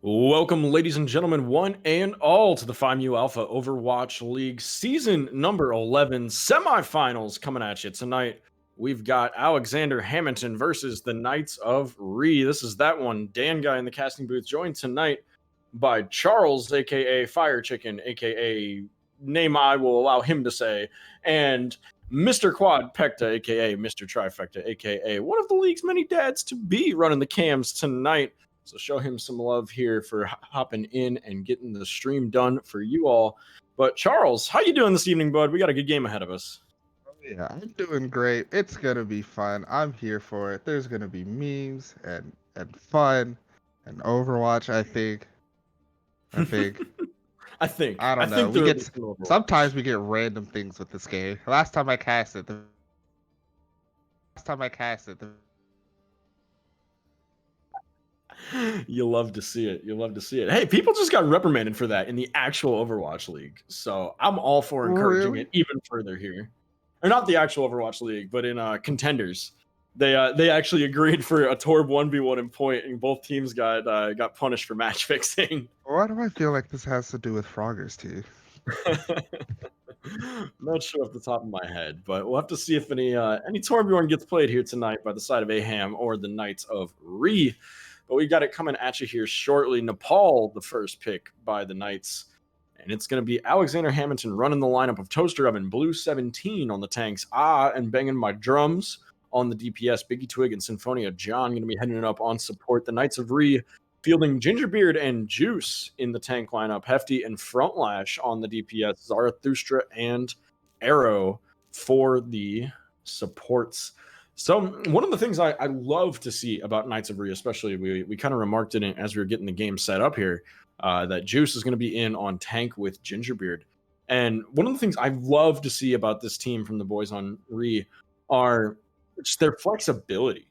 Welcome, ladies and gentlemen, one and all, to the PMAOWL Alpha Overwatch League Season number 11 semifinals coming at you tonight. We've got Alexander Hamindton versus the Knights of REE. This is that one. Dan Guy in the casting booth, joined tonight by Charles, aka Fire Chicken, aka name I will allow him to say, and Mr. Quad Pecta, aka Mr. Trifecta, aka one of the league's many dads to be running the cams tonight. So show him some love here for hopping in and getting the stream done for you all. But Charles, how you doing this evening, bud? We got a good game ahead of us. Yeah, I'm doing great. It's gonna be fun. I'm here for it. There's gonna be memes and fun and Overwatch. I think. I don't know. Sometimes we get random things with this game. Last time I cast it. You love to see it. You love to see it. Hey, people just got reprimanded for that in the actual Overwatch League. So I'm all for encouraging it even further here. Or not the actual Overwatch League, but in Contenders. They actually agreed for a Torb 1v1 in point, and both teams got punished for match fixing. Why do I feel like this has to do with Frogger's team? Not sure off the top of my head, but we'll have to see if any Torbjorn gets played here tonight by the side of Aham or the Knights of REE. But we got it coming at you here shortly. Nepal, the first pick by the Knights. And it's going to be Alexander Hamindton running the lineup of Toaster Oven, Blue 17 on the tanks, and banging my drums on the DPS. Biggie Twig and Symphonia John going to be heading it up on support. The Knights of REE fielding Gingerbeard and Juice in the tank lineup. Hefty and Frontlash on the DPS. Zarathustra and Arrow for the supports. So one of the things I love to see about Knights of REE, especially, we kind of remarked it as we were getting the game set up here, that Juice is going to be in on tank with Gingerbeard. And one of the things I love to see about this team from the boys on REE are just their flexibility,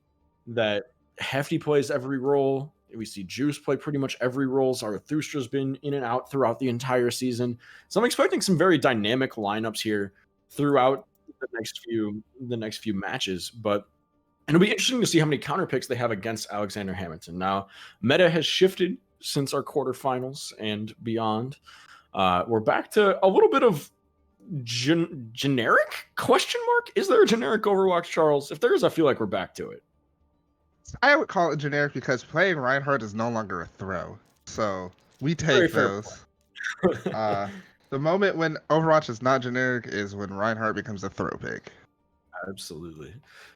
that Hefty plays every role. We see Juice play pretty much every role. Zarathustra's been in and out throughout the entire season. So I'm expecting some very dynamic lineups here throughout the next few matches, but it'll be interesting to see how many counter picks they have against Alexander Hamindton. Now, meta has shifted since our quarterfinals and beyond. We're back to a little bit of generic question mark. Is there a generic Overwatch, Charles? If there is, I feel like we're back to it. I would call it generic because playing Reinhardt is no longer a throw. So we take those. The moment when Overwatch is not generic is when Reinhardt becomes a throw pick. Absolutely.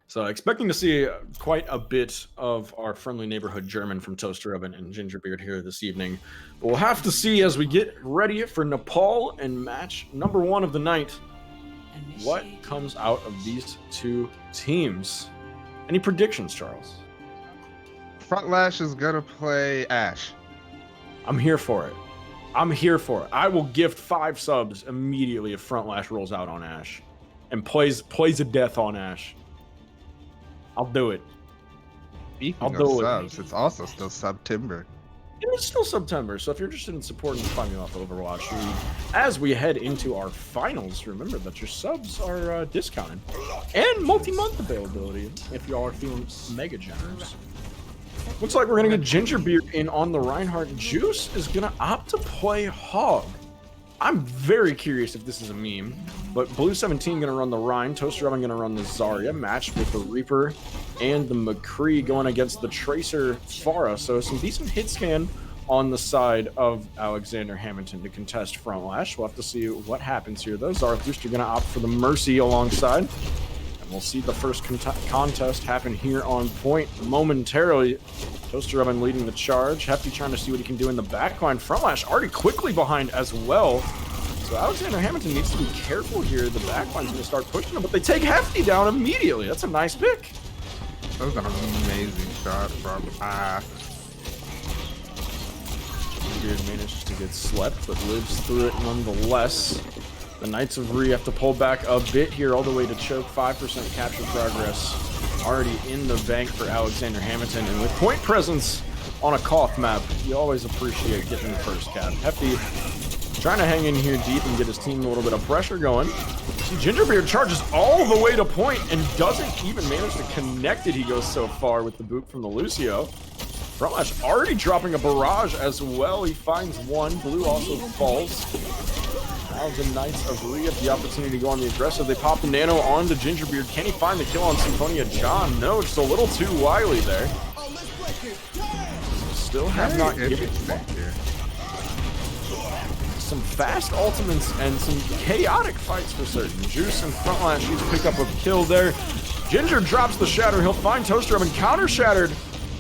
So expecting to see quite a bit of our friendly neighborhood German from Toaster Oven and Gingerbeard here this evening. But we'll have to see as we get ready for Nepal and match number 1 of the night what comes out of these two teams. Any predictions, Charles? Frontlash is going to play Ashe. I'm here for it. I will gift 5 subs immediately if Frontlash rolls out on Ashe and plays a death on Ashe. I'll do it. I'll do subs. It's also still September. It's still September, so if you're interested in supporting the PMAOWL Overwatch League, as we head into our finals, remember that your subs are discounted and multi-month availability if y'all are feeling mega generous. Looks like we're going to get Gingerbeard in on the Reinhardt. Juice is going to opt to play Hog. I'm very curious if this is a meme, but Blue 17 going to run the Rein. Toaster Oven going to run the Zarya, matched with the Reaper and the McCree going against the Tracer Pharah. So some decent hit scan on the side of Alexander Hamindton to contest Frontlash. We'll have to see what happens here, though. Zarathustra going to opt for the Mercy alongside. We'll see the first contest happen here on point momentarily. Toaster Oven leading the charge. Hefty trying to see what he can do in the backline. Frontlash already quickly behind as well. So Alexander Hamindton needs to be careful here. The backline's going to start pushing him, but they take Hefty down immediately. That's a nice pick. That was an amazing shot from Beard managed to get slept, but lives through it nonetheless. The Knights of REE have to pull back a bit here, all the way to choke. 5% capture progress already in the bank for Alexander Hamindton. And with point presence on a Koth map, you always appreciate getting the first cap. Hefty trying to hang in here deep and get his team a little bit of pressure going. See, Gingerbeard charges all the way to point and doesn't even manage to connect it. He goes so far with the boot from the Lucio. Frontlash already dropping a barrage as well. He finds one. Blue also falls. Now the Knights of Ree have the opportunity to go on the aggressive. They pop the nano onto Gingerbeard. Can he find the kill on Symphonia John? No, just a little too wily there. Still have not given some fast ultimates and some chaotic fights for certain. Juice and Frontlash needs to pick up a kill there. Ginger drops the shatter. He'll find Toaster Oven counter shattered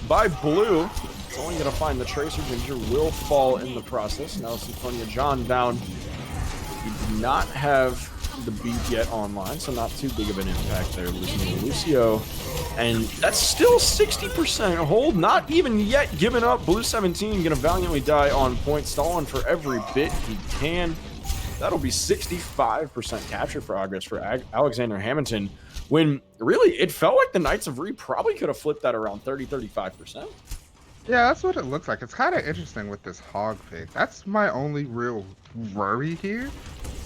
by Blue. It's only going to find the Tracer. Ginger will fall in the process. Now Symphonia John down. He did not have the beat yet online, so not too big of an impact there, losing to Lucio. And that's still 60% hold, not even yet given up. Blue 17 gonna valiantly die on point, stalling for every bit he can. That'll be 65% capture progress for Alexander Hamindton, when really it felt like the Knights of Ree probably could have flipped that around 30-35%. Yeah, that's what it looks like. It's kind of interesting with this hog pick. That's my only real worry here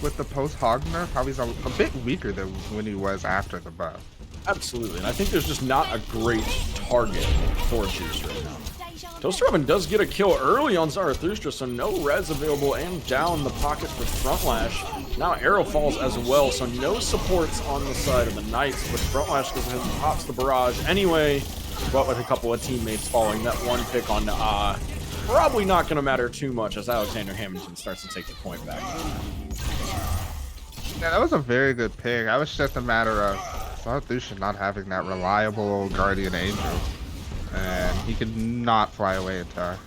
with the post-hog nerf, how he's a bit weaker than when he was after the buff. Absolutely, and I think there's just not a great target for Juice right now. Toaster Oven does get a kill early on Zarathustra, so no res available and down the pocket for Frontlash. Now Arrow falls as well, so no supports on the side of the Knights, but Frontlash goes ahead and pops the barrage anyway, but with a couple of teammates falling. That one pick on probably not going to matter too much as Alexander Hamindton starts to take the point back. Yeah, that was a very good pick. That was just a matter of Zarathustra not having that reliable Guardian Angel. And he could not fly away in time.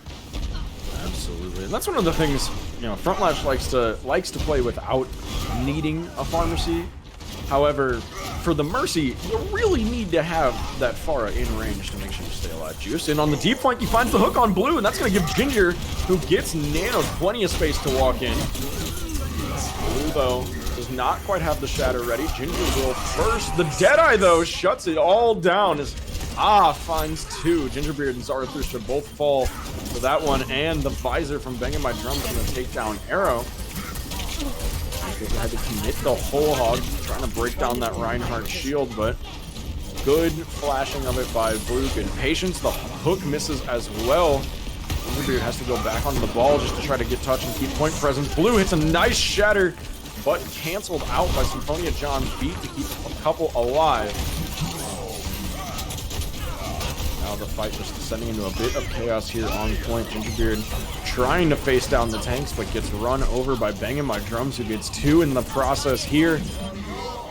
Absolutely. And that's one of the things, you know, Frontlash likes to play without needing a Pharmacy. However, for the Mercy, you really need to have that Pharah in range to make sure you stay alive. Juice in on the deep flank, he finds the hook on Blue, and that's going to give Ginger, who gets nanoed, plenty of space to walk in. Blue, though, does not quite have the shatter ready. Ginger will first. The Deadeye, though, shuts it all down as finds two. Gingerbeard and Zarathustra both fall for that one, and the visor from Banging My Drums going to take down Arrow. They had to commit the whole hog, trying to break down that Reinhardt shield, but good flashing of it by Blue. Good patience. The hook misses as well. Gingerbeard has to go back onto the ball just to try to get touch and keep point presence. Blue hits a nice shatter, but canceled out by Symphonia John's beat to keep a couple alive. Now the fight just descending into a bit of chaos here on point. Gingerbeard trying to face down the tanks, but gets run over by Banging My Drums, who gets two in the process here.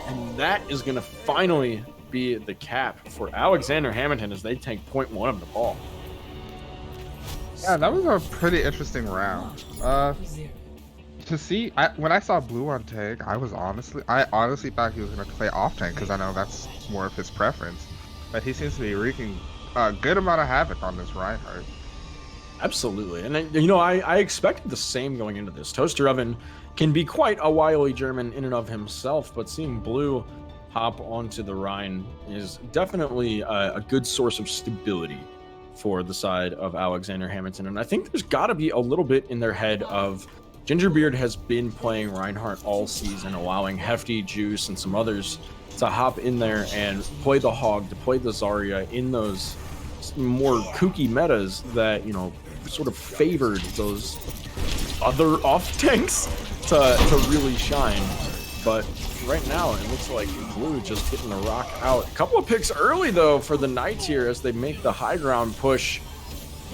And that is going to finally be the cap for Alexander Hamindton as they tank point one of the ball. Yeah, that was a pretty interesting round. To see, when I saw Blue on tank, I honestly thought he was going to play off tank because I know that's more of his preference. But he seems to be wreaking a good amount of havoc on this Reinhardt. Absolutely. And, you know, I expected the same going into this. Toaster Oven can be quite a wily German in and of himself, but seeing Blue hop onto the Rhine is definitely a good source of stability for the side of Alexander Hamindton. And I think there's got to be a little bit in their head of Gingerbeard has been playing Reinhardt all season, allowing Hefty, Juice, and some others to hop in there and play the Hog, to play the Zarya in those more kooky metas that, you know, sort of favored those other off tanks to really shine. But right now it looks like Blue just getting the rock out. A couple of picks early though for the Knights here as they make the high ground push.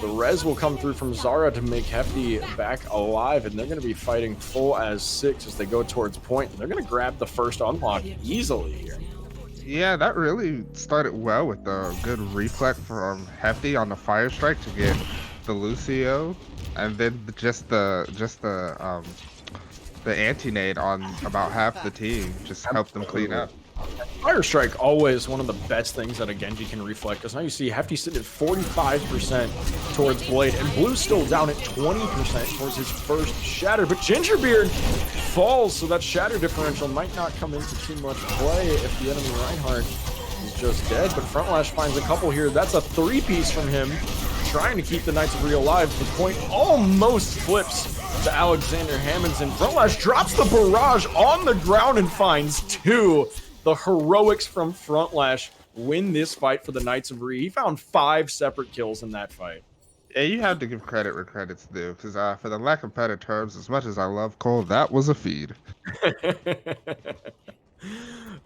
The res will come through from Zara to make Hefty back alive, and they're going to be fighting full as 6 as they go towards point. They're going to grab the first unlock easily here. Yeah, that really started well with the good reflect from Hefty on the fire strike to get the Lucio, and then just the anti-nade on about half the team just helped them clean up. Fire Strike, always one of the best things that a Genji can reflect, because now you see Hefty sitting at 45% towards Blade, and Blue's still down at 20% towards his first shatter, but Gingerbeard falls, so that shatter differential might not come into too much play if the enemy Reinhardt is just dead, but Frontlash finds a couple here. That's a 3-piece from him, trying to keep the Knights of Ree alive. The point almost flips to Alexander Hamindton. Frontlash drops the barrage on the ground and finds 2. The heroics from Frontlash win this fight for the Knights of Ree. He found 5 separate kills in that fight. And you have to give credit where credit's due, because for the lack of better terms, as much as I love Cole, that was a feed.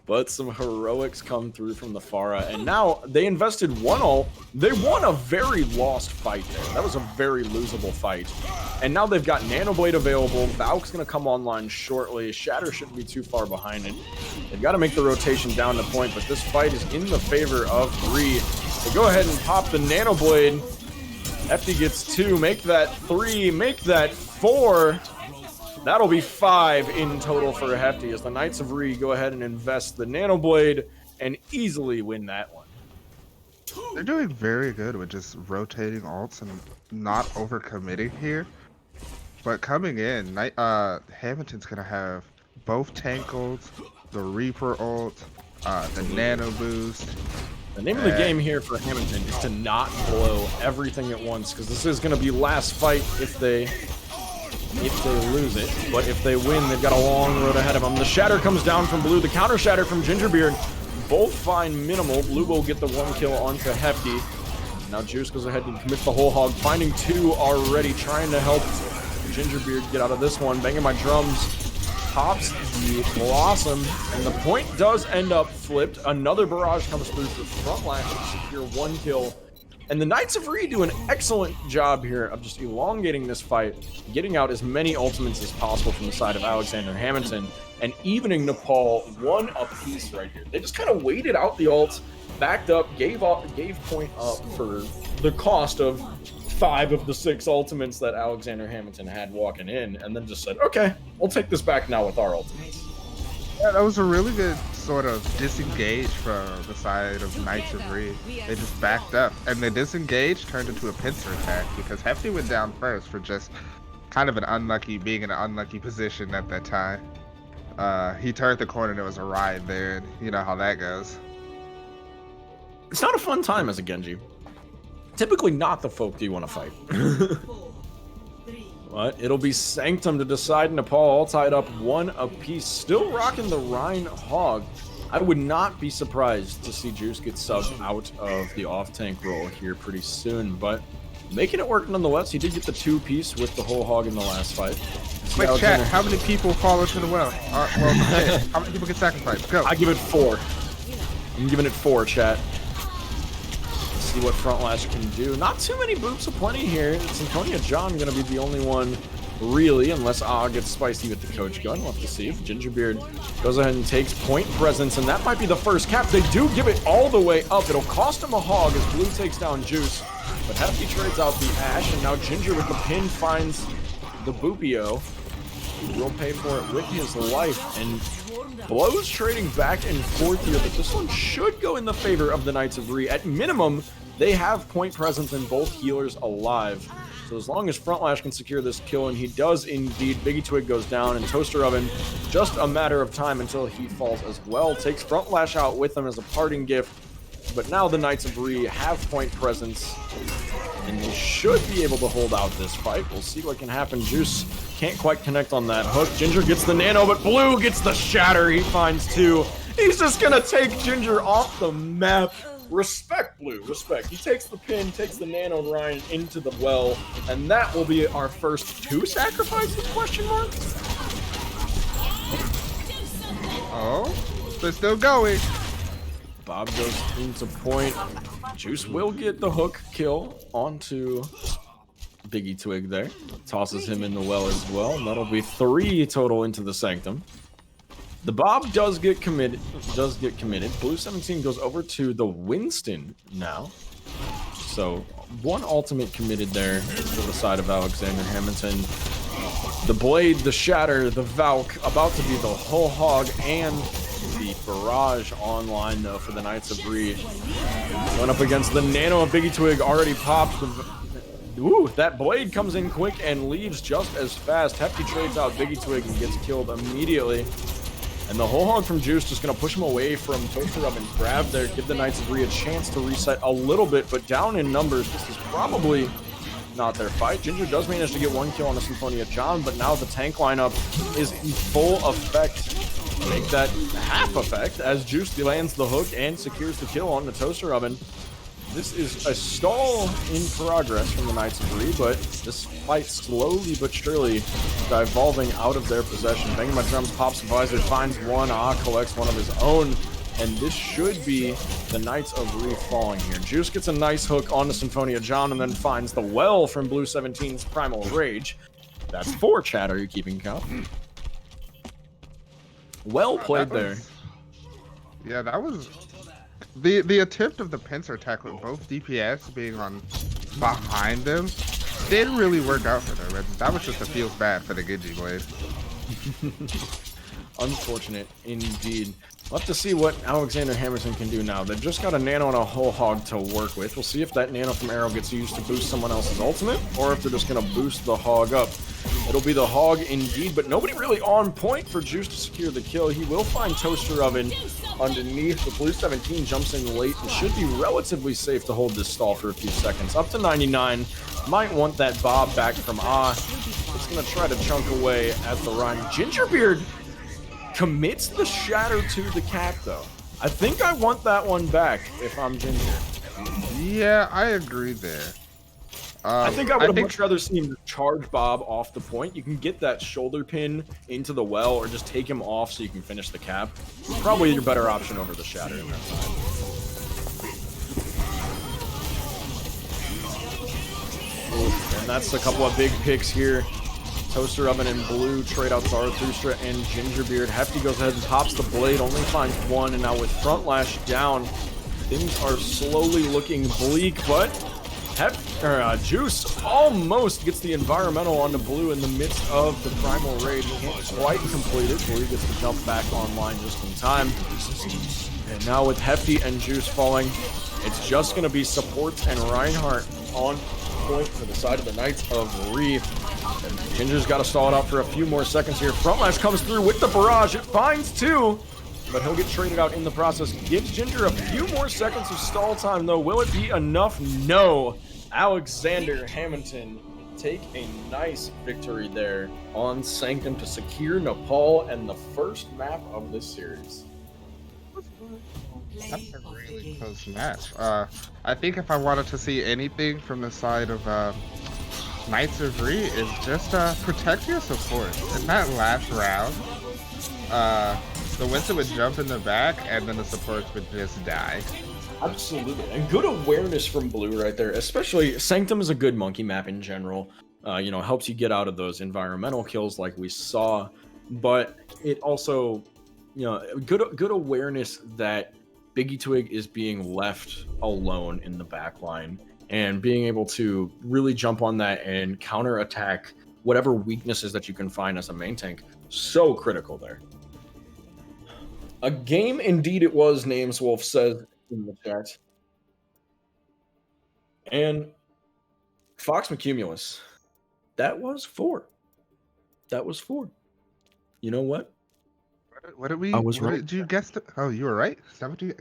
But some heroics come through from the Pharah, and now they invested one ult. They won a very lost fight there. That was a very losable fight. And now they've got Nanoblade available. Valk's going to come online shortly. Shatter shouldn't be too far behind it. They've got to make the rotation down to point, but this fight is in the favor of Ree. They go ahead and pop the Nanoblade. Hefty gets 2, make that 3, make that 4. That'll be 5 in total for Hefty as the Knights of Ree go ahead and invest the Nanoblade and easily win that one. They're doing very good with just rotating ults and not overcommitting here. But coming in, Hamindton's going to have both tank ults, the Reaper ult, the Nano boost. The name of the game here for Hamindton is to not blow everything at once, because this is going to be last fight if they lose it. But if they win, they've got a long road ahead of them. The Shatter comes down from Blue, the counter Shatter from Gingerbeard. Both find minimal. Blue will get the 1 kill onto Hefty. Now Juice goes ahead and commits the whole hog, finding 2 already, trying to help Gingerbeard get out of this one. Banging my drums. Pops the Blossom, and the point does end up flipped. Another barrage comes through for Frontlash to secure 1 kill. And the Knights of Ree do an excellent job here of just elongating this fight, getting out as many ultimates as possible from the side of Alexander Hamindton, and evening Nepal 1 apiece right here. They just kind of waited out the ults, backed up, gave point up for the cost of 5 of the 6 ultimates that Alexander Hamindton had walking in, and then just said, okay, we'll take this back now with our ultimates. Yeah, that was a really good sort of disengage from the side of Knights of Ree. They just backed up, and the disengage turned into a pincer attack because Hefty went down first for just kind of being in an unlucky position at that time. He turned the corner and there was a ride there, and you know how that goes. It's not a fun time as a Genji. Typically not the folk you want to fight. But it'll be Sanctum to decide. Nepal all tied up 1 apiece. Still rocking the Rhine Hog. I would not be surprised to see Juice get subbed out of the off-tank role here pretty soon. But making it work nonetheless. He did get the 2-piece with the whole hog in the last fight. Quick chat, how many people fall into the well? Okay. How many people get sacrificed? Go. I give it 4. I'm giving it 4, chat. See what Frontlash can do. Not too many boops aplenty here. It's Antonia John going to be the only one, really, unless gets spicy with the coach gun. We'll have to see if Gingerbeard goes ahead and takes point presence, and that might be the first cap. They do give it all the way up. It'll cost him a hog as Blue takes down Juice, but Hefty trades out the Ash, and now Ginger with the pin finds the Boopio. He will pay for it with his life, and blows trading back and forth here, but this one should go in the favor of the Knights of Ree. At minimum, they have point presence and both healers alive. So as long as Frontlash can secure this kill, and he does indeed, Biggie Twig goes down, and Toaster Oven, just a matter of time until he falls as well. Takes Frontlash out with him as a parting gift. But now the Knights of Ree have point presence, and they should be able to hold out this fight. We'll see what can happen. Juice can't quite connect on that hook. Ginger gets the nano, but Blue gets the shatter. He finds 2. He's just gonna take Ginger off the map. Respect, Blue, respect. He takes the pin, takes the nano Ryan into the well, and that will be our first 2 sacrifices, question mark? Oh, they're still going. Bob goes into point. Juice will get the hook kill onto Biggie Twig there. Tosses him in the well as well, and that'll be 3 total into the Sanctum. The Bob does get committed. Blue 17 goes over to the Winston now. So 1 ultimate committed there to the side of Alexander Hamindton. The Blade, the Shatter, the Valk, about to be the whole hog, and the barrage online though for the Knights of Ree. Going up against the nano of Biggie Twig, already popped. Ooh, that Blade comes in quick and leaves just as fast. Hefty trades out Biggie Twig and gets killed immediately. And the whole hog from Juice just going to push him away from Toaster Oven. Grab there, give the Knights of Ree a chance to reset a little bit, but down in numbers, this is probably not their fight. Ginger does manage to get 1 kill on the Symphonia John, but now the tank lineup is in full effect. Make that half effect as Juice lands the hook and secures the kill on the Toaster Oven. This is a stall in progress from the Knights of Re, but this fight slowly but surely devolving out of their possession. Banging my drums, pops the visor, finds one, collects one of his own, and this should be the Knights of Re falling here. Juice gets a nice hook onto Symphonia John and then finds the well from Blue 17's Primal Rage. That's 4, chat. Are you keeping count? Well played there. Yeah, that was... The attempt of the pincer attack with both DPS being on behind them didn't really work out for them. That was just a feels bad for the Genji blade. Unfortunate indeed. We'll have to see what Alexander Hamindton can do now. They've just got a nano and a whole hog to work with. We'll see if that nano from Arrow gets used to boost someone else's ultimate, or if they're just going to boost the hog up. It'll be the hog indeed, but nobody really on point for Juice to secure the kill. He will find Toaster Oven underneath. The Blue 17 jumps in late and should be relatively safe to hold this stall for a few seconds. Up to 99. Might want that Bob back from It's going to try to chunk away at the Rhine. Gingerbeard commits the shatter to the cap, though. I think I want that one back if I'm Ginger. Yeah, I agree there. I think I would much rather see him charge Bob off the point. You can get that shoulder pin into the well or just take him off so you can finish the cap. Probably your better option over the shatter in that side. And that's a couple of big picks here. Toaster Oven and Blue trade out Zarathustra and Gingerbeard. Hefty goes ahead and pops the blade, only finds one, and now with Front Lash down, things are slowly looking bleak, but Juice almost gets the environmental onto Blue in the midst of the Primal Rage. Can't quite complete it. Blue gets to jump back online just in time. And now with Hefty and Juice falling, it's just going to be supports and Reinhardt on point for the side of the Knights of Re. Ginger's got to stall it out for a few more seconds here. Frontlash comes through with the barrage. It finds 2, but he'll get traded out in the process. Gives Ginger a few more seconds of stall time, though. Will it be enough? No. Alexander Hamindton take a nice victory there on Sanctum to secure Nepal and the first map of this series. That's a really close match. I think if I wanted to see anything from the side of Knights of Re, is just protect your support. In that last round, the Winston would jump in the back and then the supports would just die. Absolutely. And good awareness from Blue right there. Especially, Sanctum is a good monkey map in general. Helps you get out of those environmental kills like we saw. But it also, good awareness that Biggie Twig is being left alone in the backline and being able to really jump on that and counter attack whatever weaknesses that you can find as a main tank. So critical there. A game indeed it was, Names Wolf says in the chat. And Fox McCumulus, that was 4. That was 4. You know what? What did we? I was what right. Did you guess? Oh, you were right. Is that what you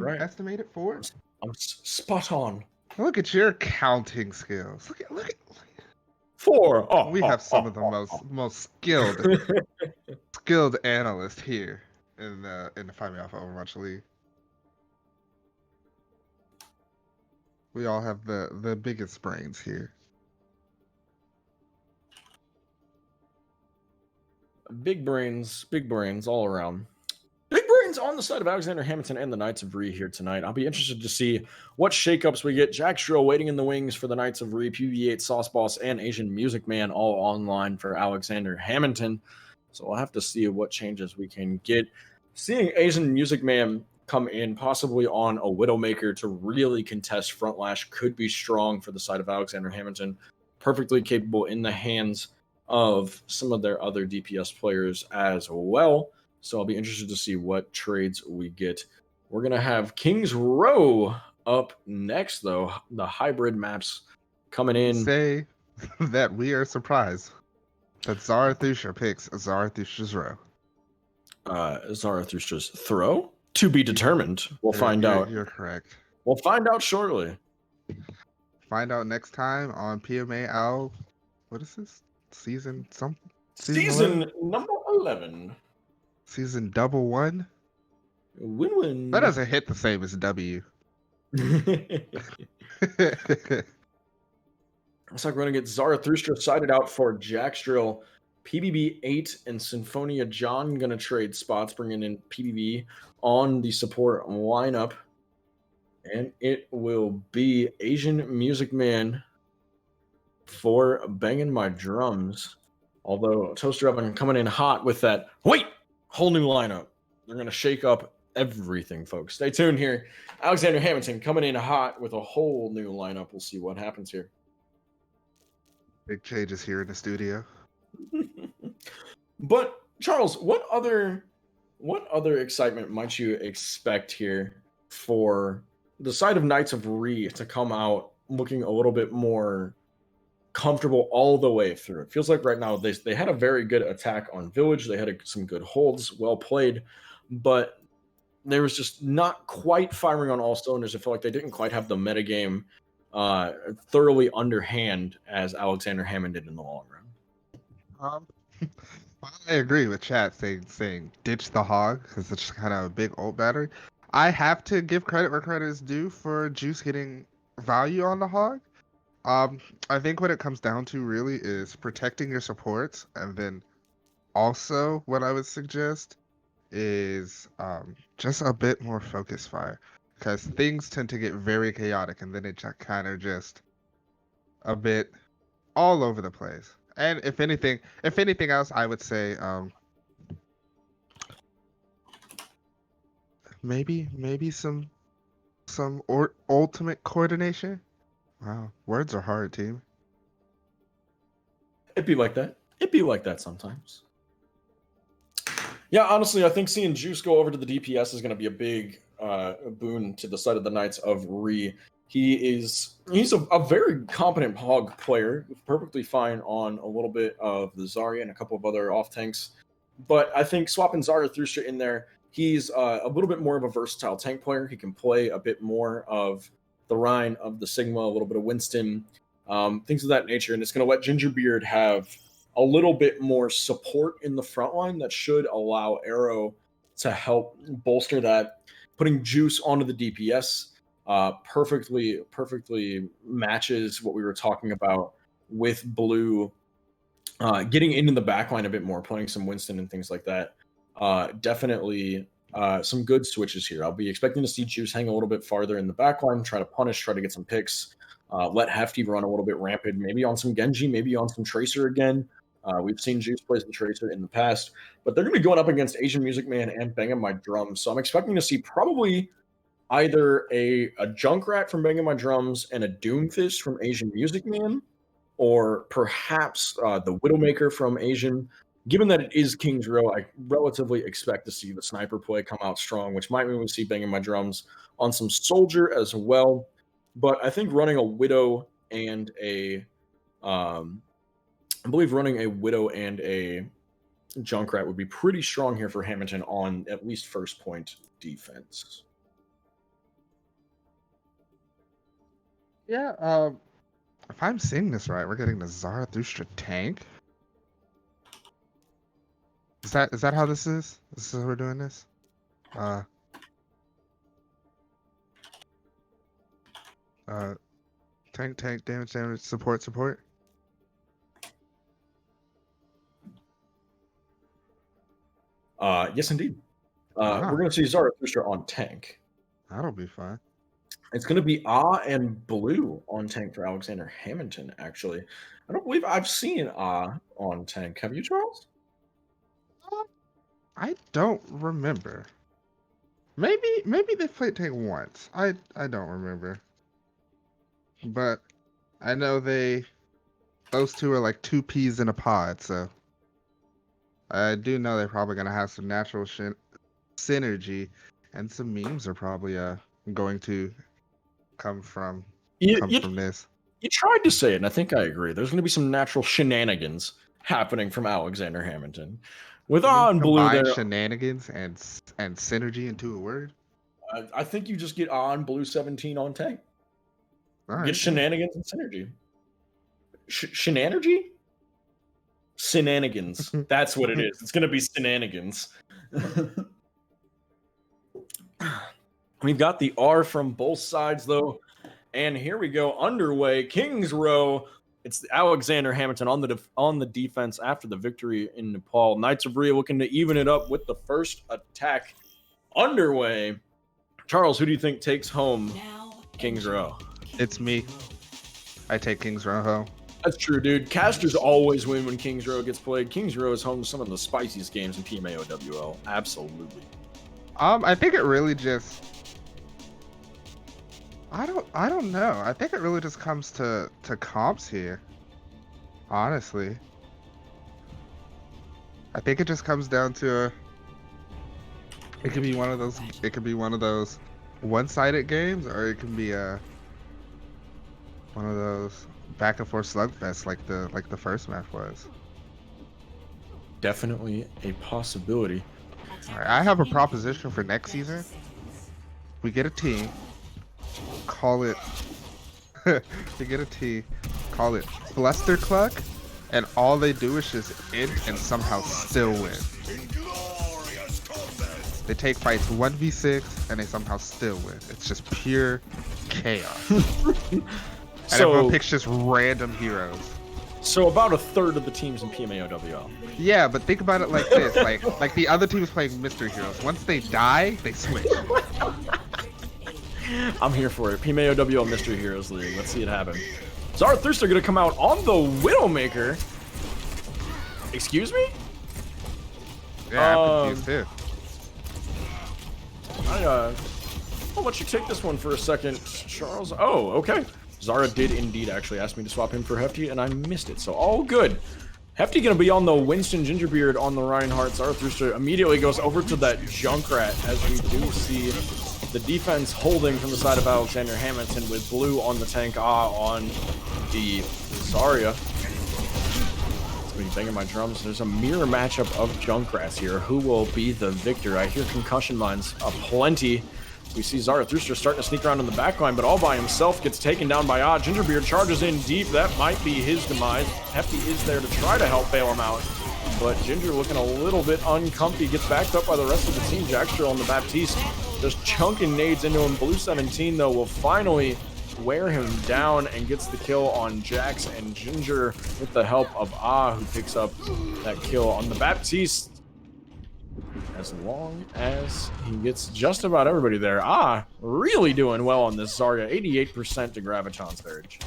right. estimated for? I'm spot on. Look at your counting skills. Look at 4. Oh, we have some of the most skilled analysts here in the Fight Me Off Overwatch League. We all have the biggest brains here. Big brains all around. Big brains on the side of Alexander Hamindton and the Knights of Re here tonight. I'll be interested to see what shakeups we get. Jack Shrill waiting in the wings for the Knights of Re, PV8, Sauce Boss, and Asian Music Man all online for Alexander Hamindton. So we'll have to see what changes we can get. Seeing Asian Music Man come in possibly on a Widowmaker to really contest Front Lash could be strong for the side of Alexander Hamindton. Perfectly capable in the hands of some of their other DPS players as well. So I'll be interested to see what trades we get. We're going to have King's Row up next, though. The hybrid maps coming in. Say that we are surprised that Zarathustra picks Zarathustra's Row. Zarathustra's Throw? To be determined. We'll find out. You're correct. We'll find out shortly. Find out next time on PMAOWL. What is this? Season number 11. Season double 1. Win-win. That doesn't hit the same as W. Looks like we're going to get Zarathustra sided out for Jackstrill. PBB 8 and Symphonia John going to trade spots, bringing in PBB on the support lineup. And it will be Asian Music Man for Banging My Drums. Although Toaster Oven coming in hot with that, whole new lineup. They're going to shake up everything, folks. Stay tuned here. Alexander Hamindton coming in hot with a whole new lineup. We'll see what happens here. Big changes here in the studio. But Charles, what other excitement might you expect here for the side of Knights of Re to come out looking a little bit more comfortable all the way through? It feels like right now they had a very good attack on Village. They had some good holds, well played, but there was just not quite firing on all cylinders. I feel like they didn't quite have the metagame thoroughly underhand as Alexander Hammond did in the long run. I agree with chat saying ditch the hog because it's kind of a big ult battery. I have to give credit where credit is due for Juice getting value on the hog. I think what it comes down to really is protecting your supports, and then also what I would suggest is just a bit more focus fire, because things tend to get very chaotic, and then it kind of just a bit all over the place. And if anything else, I would say maybe some ultimate coordination. Wow, words are hard, team. It'd be like that. It'd be like that sometimes. Yeah, honestly, I think seeing Juice go over to the DPS is going to be a big boon to the side of the Knights of Re. He's a very competent hog player, perfectly fine on a little bit of the Zarya and a couple of other off tanks. But I think swapping Zarathustra in there, he's a little bit more of a versatile tank player. He can play a bit more of the Rhine, of the Sigma, a little bit of Winston, things of that nature. And it's going to let Gingerbeard have a little bit more support in the front line that should allow Arrow to help bolster that. Putting Juice onto the DPS perfectly matches what we were talking about with Blue getting into the backline a bit more, playing some Winston and things like that. Definitely some good switches here. I'll be expecting to see Juice hang a little bit farther in the backline, try to punish, try to get some picks, let Hefty run a little bit rampant, maybe on some Genji, maybe on some Tracer again. We've seen Juice play the Tracer in the past, but they're going to be going up against Asian Music Man and Banging My Drums. So I'm expecting to see probably either a Junkrat from Banging My Drums and a Doomfist from Asian Music Man, or perhaps the Widowmaker from Asian. Given that it is King's Row, I relatively expect to see the sniper play come out strong, which might mean we see Banging My Drums on some Soldier as well. But I think running a Widow and I believe running a Widow and a Junkrat would be pretty strong here for Hamindton on at least first point defense. Yeah, if I'm seeing this right, we're getting the Zarathustra tank. Is that how this is? This is how we're doing this? Tank, damage, support. Yes, indeed. We're going to see Zarathustra on tank. That'll be fine. It's going to be and Blue on tank for Alexander Hamindton, actually. I don't believe I've seen on tank. Have you, Charles? I don't remember. Maybe they played tank once. I don't remember. But I know those two are like two peas in a pod, so I do know they're probably gonna have some natural synergy, and some memes are probably going to come from this. You tried to say it, and I think I agree. There's going to be some natural shenanigans happening from Alexander Hamindton. With and Blue there, shenanigans and synergy into a word. I think you just get on Blue 17 on tank. Right. Get shenanigans and synergy. Shenanergy? Shenanigans. That's what it is. It's going to be shenanigans. We've got the R from both sides, though. And here we go, underway. King's Row. It's Alexander Hamindton on the defense after the victory in Nepal. Knights of Rhea looking to even it up with the first attack underway. Charles, who do you think takes home King's Row? It's me. I take King's Row home. That's true, dude. Casters always win when King's Row gets played. King's Row is home to some of the spiciest games in PMAOWL. Absolutely. I think it really just... I don't know. I think it really just comes to comps here. Honestly. I think it just comes down to it could be one of those one-sided games, or it can be one of those back and forth slugfests like the first match was. Definitely a possibility. All right, I have a proposition for next season. We get a team. Call it call it Bluster Cluck, and all they do is just int and somehow still win. They take fights 1v6 and they somehow still win. It's just pure chaos. And everyone picks just random heroes. So about a third of the teams in PMAOWL. Yeah, but think about it like this: like the other team is playing mystery heroes. Once they die, they switch. I'm here for it. PMAOWL Mystery Heroes League. Let's see it happen. Zarathustra going to come out on the Widowmaker. Excuse me? Yeah, I'm confused too. I'll let you take this one for a second, Charles. Oh, okay. Zara did indeed actually ask me to swap him for Hefty, and I missed it, so all good. Hefty going to be on the Winston Gingerbeard on the Reinhardt. Zarathustra immediately goes over to that Junkrat, as we do see the defense holding from the side of Alexander Hamindton with blue on the tank, on the Zarya. It's going to be banging my drums. There's a mirror matchup of Junkrats here. Who will be the victor? I hear concussion mines aplenty. We see Zarathustra starting to sneak around in the backline, but all by himself gets taken down by Odd. Gingerbeard charges in deep. That might be his demise. Hefty is there to try to help bail him out, but Ginger looking a little bit uncomfy. Gets backed up by the rest of the team. Jackstrel on the Baptiste just chunking nades into him. Blue 17, though, will finally wear him down and gets the kill on Jax, and Ginger with the help of who picks up that kill on the Baptiste. As long as he gets just about everybody there. Really doing well on this Zarya. 88% to Graviton's Urge.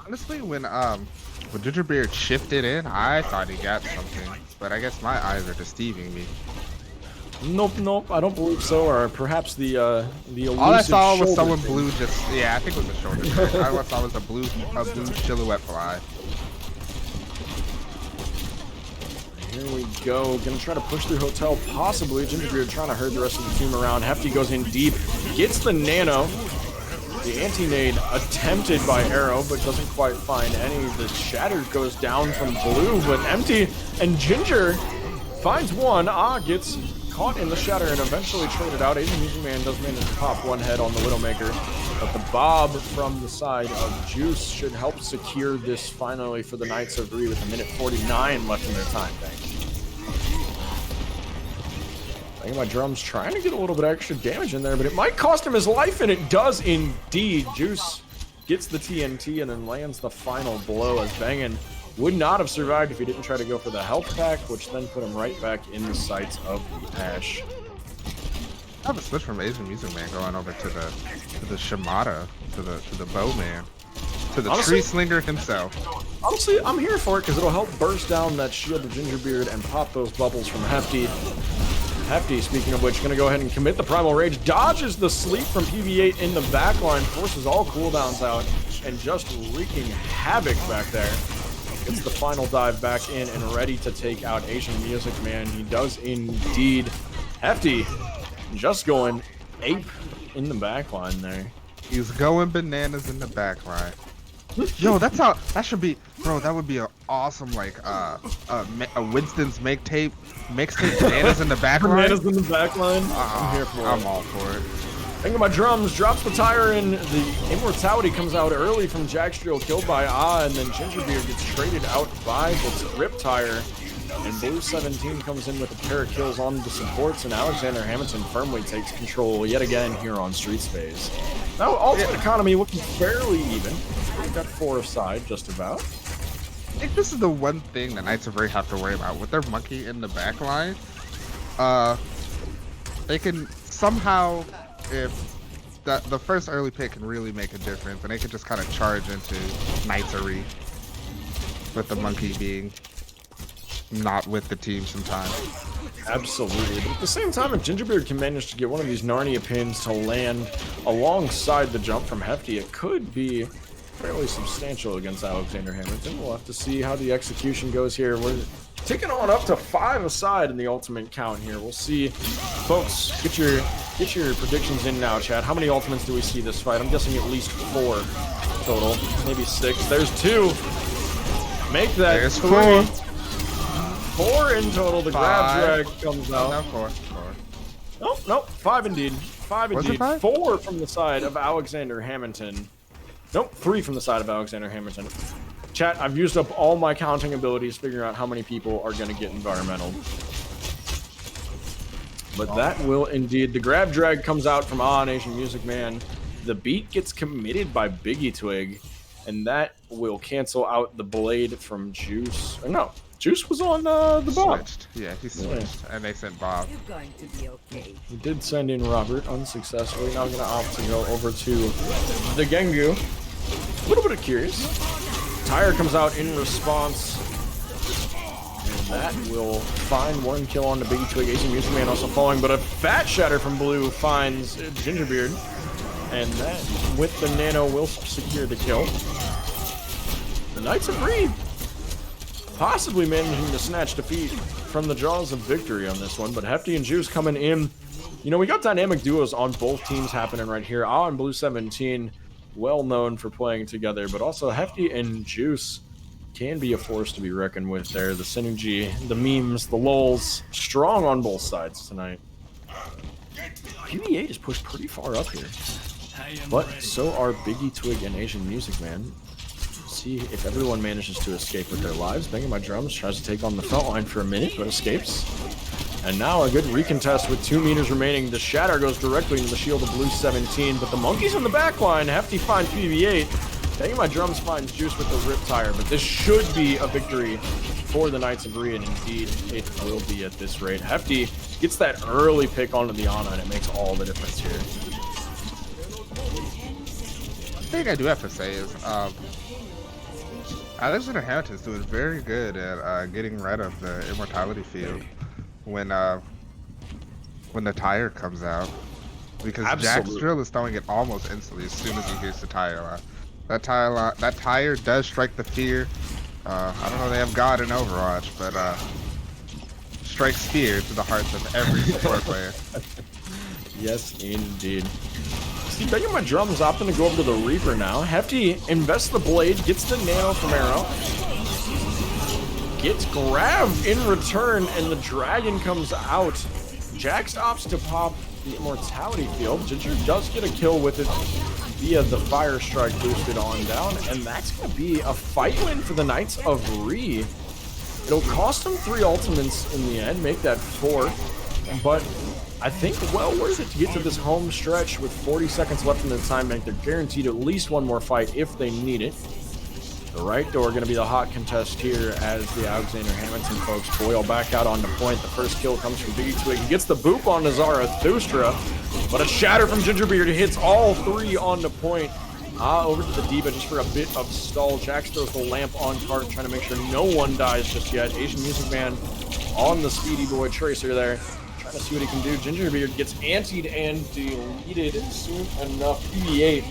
Honestly, when Gingerbeard shifted in, I thought he got something, but I guess my eyes are deceiving me. Nope, I don't believe so. Or perhaps the elusive all I saw was someone thing. Blue just, yeah, I think it was a shoulder thing. All I saw was a blue silhouette fly. Here we go. Gonna try to push through Hotel, possibly. Gingerbeard trying to herd the rest of the team around. Hefty goes in deep, gets the nano. The anti-nade attempted by Arrow, but doesn't quite find any. The shatter goes down from Blue, but empty. And Ginger finds one. Gets caught in the shatter and eventually traded out. Asian Music Man does manage to pop one head on the Widowmaker, but the Bob from the side of Juice should help secure this finally for the Knights of Rhea with a minute 49 left in their time bank. I think my drum's trying to get a little bit extra damage in there, but it might cost him his life, and it does indeed. Juice gets the TNT and then lands the final blow, as Bangin would not have survived if he didn't try to go for the health pack, which then put him right back in the sights of the Ash. I have a switch from Asian Music Man going over to the Shimada, to the Bowman, to the Tree Slinger himself. Honestly, I'm here for it because it'll help burst down that shield of Gingerbeard and pop those bubbles from Hefty. Hefty, speaking of which, going to go ahead and commit the Primal Rage, dodges the sleep from PV8 in the backline, forces all cooldowns out, and just wreaking havoc back there. Gets the final dive back in and ready to take out Asian Music Man. He does indeed. Hefty just going ape in the backline there. He's going bananas in the backline. Yo, that should be, bro, that would be an awesome, like, a Winston's mixtape, bananas in the backline. Bananas in the backline. I'm here for it. I'm all for it. Thinking my drums, drops the tire in. The Immortality comes out early from Jackstrel, killed by and then Gingerbeard gets traded out by the Rip Tire. And Blue 17 comes in with a pair of kills on the supports, and Alexander Hamindton firmly takes control yet again here on Street Space. Now, Ultimate Economy looking fairly even. We've got 4 aside, just about. I think this is the one thing the Knights of Re have to worry about. With their monkey in the back line, they can somehow, if the first early pick can really make a difference, and they can just kind of charge into Knights of Re with the monkey being not with the team sometimes. Absolutely, but at the same time, if Gingerbeard can manage to get one of these Narnia pins to land alongside the jump from Hefty, it could be fairly substantial against Alexander Hamindton. We'll have to see how the execution goes here. We're ticking on up to 5 aside in the ultimate count here. We'll see. Folks, get your predictions in now, chat. How many ultimates do we see this fight? I'm guessing at least 4 total, maybe 6. There's 2. Make that There's 3. 4. 4 in total. The grab drag comes out. No, 4. Nope. 5 indeed. 5 Was indeed. it 5? 4 from the side of Alexander Hamindton. Nope, 3 from the side of Alexander Hamindton. Chat, I've used up all my counting abilities figuring out how many people are going to get environmental. But that will indeed. The grab drag comes out from Asian Music Man. The beat gets committed by Biggie Twig. And that will cancel out the blade from Juice. No, Juice was on the Bob. Switched. Yeah, he switched. Yeah. And they sent Bob. You're going to be okay. He did send in Robert unsuccessfully. Now I'm going to opt to go over to the Gengu. A little bit of curious. Tire comes out in response. And that will find 1 kill on the Biggie Twig. Asian Music Man also falling, but a fat shatter from Blue finds Gingerbeard. And that, with the nano, will secure the kill. The Knights of Re possibly managing to snatch defeat from the jaws of victory on this one, but Hefty and Juice coming in. You know, we got dynamic duos on both teams happening right here. And Blue 17, well known for playing together, but also Hefty and Juice can be a force to be reckoned with there. The synergy, the memes, the lols, strong on both sides tonight. PB8 is pushed pretty far up here, but so are Biggie Twig and Asian Music Man. See if everyone manages to escape with their lives. Banging my drums, tries to take on the front line for a minute, but escapes. And now a good recontest with 2 meters remaining. The shatter goes directly into the shield of Blue 17, but the monkeys in the back line. Hefty finds PB8. Banging my drums finds Juice with the rip tire, but this should be a victory for the Knights of Re, and indeed it will be at this rate. Hefty gets that early pick onto the Ana, and it makes all the difference here. The thing I do have to say is, Alexander Hamindton's doing very good at getting rid of the immortality field when the tire comes out, because Jack's drill is throwing it almost instantly as soon as he hears the tire line. That tire does strike the fear. I don't know if they have God in Overwatch, but strikes fear to the hearts of every support player. Yes, indeed. See, Banging My Drums opting to go over to the Reaper now. Hefty invests the blade, gets the nano from Arrow. Gets grabbed in return, and the dragon comes out. Jax opts to pop the immortality field. Ginger does get a kill with it via the fire strike boosted on down, and that's going to be a fight win for the Knights of Re. It'll cost them 3 ultimates in the end, make that 4, but I think well worth it to get to this home stretch with 40 seconds left in the time bank. They're guaranteed at least 1 more fight if they need it. The right door going to be the hot contest here as the Alexander Hamindton folks boil back out onto point. The first kill comes from Biggie Twig. He gets the boop on Zarathustra, but a shatter from Gingerbeard hits all 3 onto point. Over to the Diva just for a bit of stall. Jax throws the lamp on cart, trying to make sure no one dies just yet. Asian Music Man on the Speedy Boy Tracer there, trying to see what he can do. Gingerbeard gets antied and deleted soon enough. PB8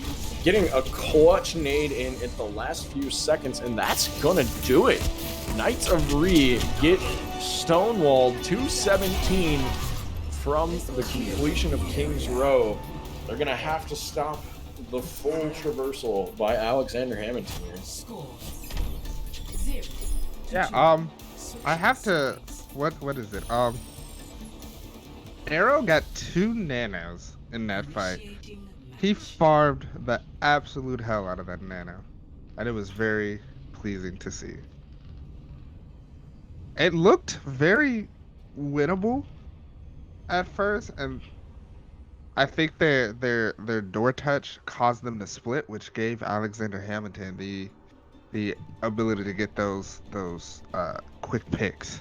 getting a clutch nade in at the last few seconds, and that's gonna do it. Knights of Re get stonewalled 217 from the completion of King's Row. They're gonna have to stop the full traversal by Alexander Hamindton here. Yeah, I have to, what is it? Arrow got 2 nanos in that fight. He farmed the absolute hell out of that nano, and it was very pleasing to see. It looked very winnable at first, and I think their door touch caused them to split, which gave Alexander Hamilton the ability to get those quick picks.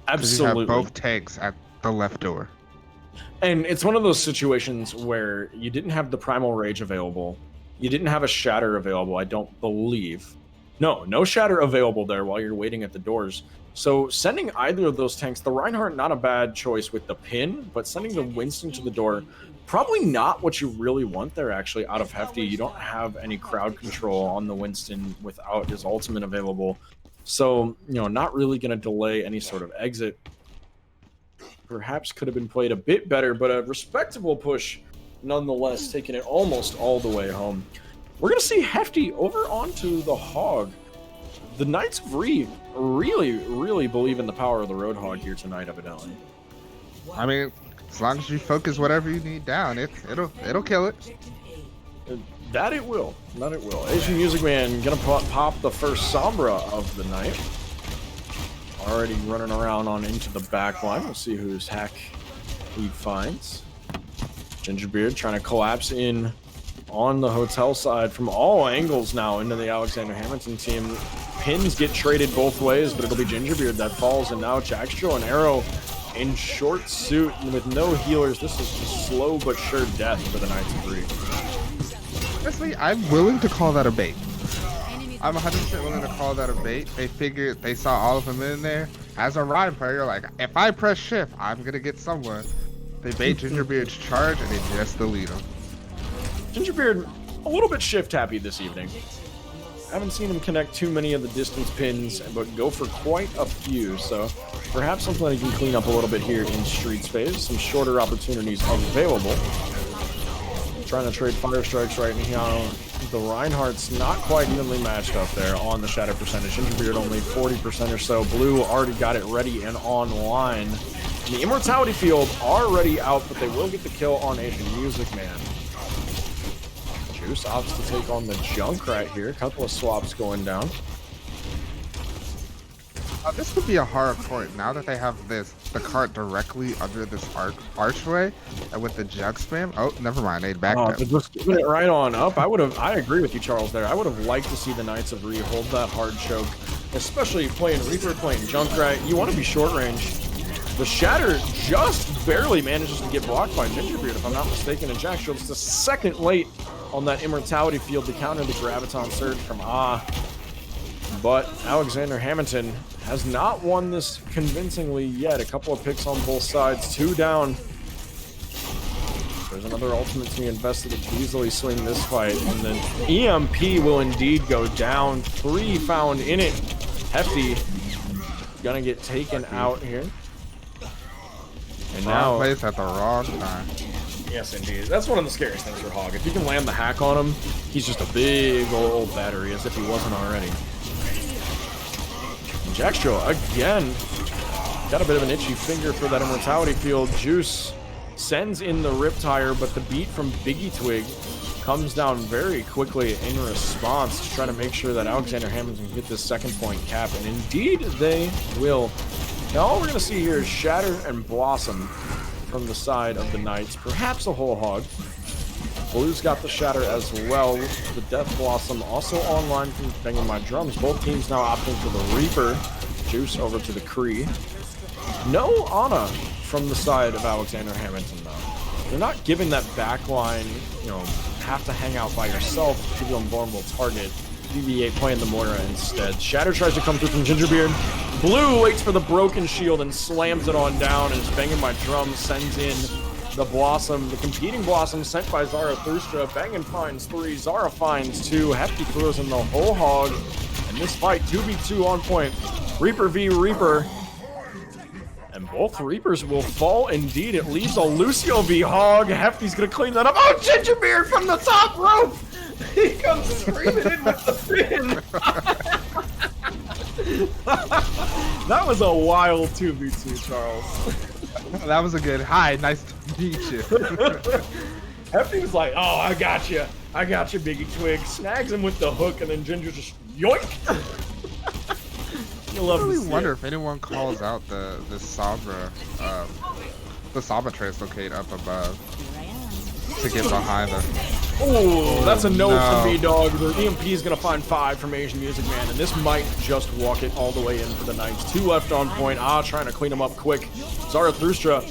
Because you have Absolutely. both tanks at the left door. And it's one of those situations where you didn't have the Primal Rage available. You didn't have a Shatter available, I don't believe. No Shatter available there while you're waiting at the doors. So sending either of those tanks, the Reinhardt, not a bad choice with the pin, but sending the Winston to the door, probably not what you really want there, actually, out of Hefty. You don't have any crowd control on the Winston without his ultimate available. So, not really going to delay any sort of exit. Perhaps could have been played a bit better, but a respectable push nonetheless, taking it almost all the way home. We're going to see Hefty over onto the Hog. The Knights of Ree really believe in the power of the Roadhog here tonight, evidently. I mean, as long as you focus whatever you need down, it'll kill it. That it will. Asian Music Man gonna pop the first Sombra of the night. Already running around on into the back line. We'll see whose hack he finds. Gingerbeard trying to collapse in on the hotel side from all angles now into the Alexander Hamilton team. Pins get traded both ways, but it'll be Gingerbeard that falls, and now Jackstro and Arrow in short suit and with no healers. This is just slow but sure death for the Knights of Ree. Honestly, I'm willing to call that a bait. I'm 100% willing to call that a bait. They saw all of them in there. As a Ryan player, like, if I press shift, I'm gonna get someone. They bait Gingerbeard's charge and they just delete him. Gingerbeard, a little bit shift happy this evening. Haven't seen him connect too many of the distance pins, but go for quite a few, so perhaps something that he can clean up a little bit here in Street Space. Some shorter opportunities available. Trying to trade fire strikes right now. The Reinhardt's not quite evenly matched up there on the shatter percentage. Gingerbeard only 40% or so. Blue already got it ready and online. The Immortality Field already out, but they will get the kill on Asian Music Man. Juice opts to take on the Junk right here. A couple of swaps going down. This would be a hard point now that they have the cart directly under this archway, and with the Junk spam. Oh, never mind. They backed up. Just giving it right on up. I agree with you, Charles. There, I would have liked to see the Knights of Ree hold that hard choke, especially playing Reaper, playing Junkrat. You want to be short range. The Shatter just barely manages to get blocked by Gingerbeard, if I'm not mistaken, and Jackstro is a second late on that Immortality Field to counter the Graviton Surge from But Alexander Hamilton has not won this convincingly yet. A couple of picks on both sides, 2 down. There's another ultimate to be invested to easily swing this fight, and then EMP will indeed go down. 3 found in it. Hefty gonna get taken out here. And now place at the wrong time. Yes, indeed. That's one of the scariest things for Hog. If you can land the hack on him, he's just a big old battery, as if he wasn't already. And Jackstro, again, got a bit of an itchy finger for that Immortality Field. Juice sends in the Riptire, but the beat from Biggie Twig comes down very quickly in response to try to make sure that Alexander Hamilton can get this second point cap, and indeed they will. Now all we're going to see here is Shatter and Blossom from the side of the Knights, perhaps a whole Hog. Blue's got the Shatter as well. The Death Blossom also online from Banging My Drums. Both teams now opting for the Reaper. Juice over to the Kree. No Ana from the side of Alexander Hamilton, though. They're not giving that backline, have to hang out by yourself, give you a vulnerable target. BB8 playing the Moira instead. Shatter tries to come through from Gingerbeard. Blue waits for the broken shield and slams it on down, and is Banging My Drum sends in the Blossom. The competing Blossom sent by Zarathustra. Banging finds 3, Zara finds 2. Hefty throws in the whole Hog. And this fight, 2v2 on point. Reaper v Reaper. And both Reapers will fall indeed. It leaves a Lucio v Hog. Hefty's gonna clean that up. Oh, Gingerbeard from the top rope! He comes screaming in with the pin. That was a wild 2v2, Charles. That was a good hi. Nice to meet you. Hefty was like, "Oh, I got you, Biggie Twig." Snags him with the hook, and then Ginger just yoink. You love I to really see wonder it. if anyone calls out the Sombra, translocate up above to get behind them. Oh, that's a no from me, no. dog. The EMP is going to find 5 from Asian Music Man, and this might just walk it all the way in for the Knights. 2 left on point. Trying to clean them up quick. Zarathustra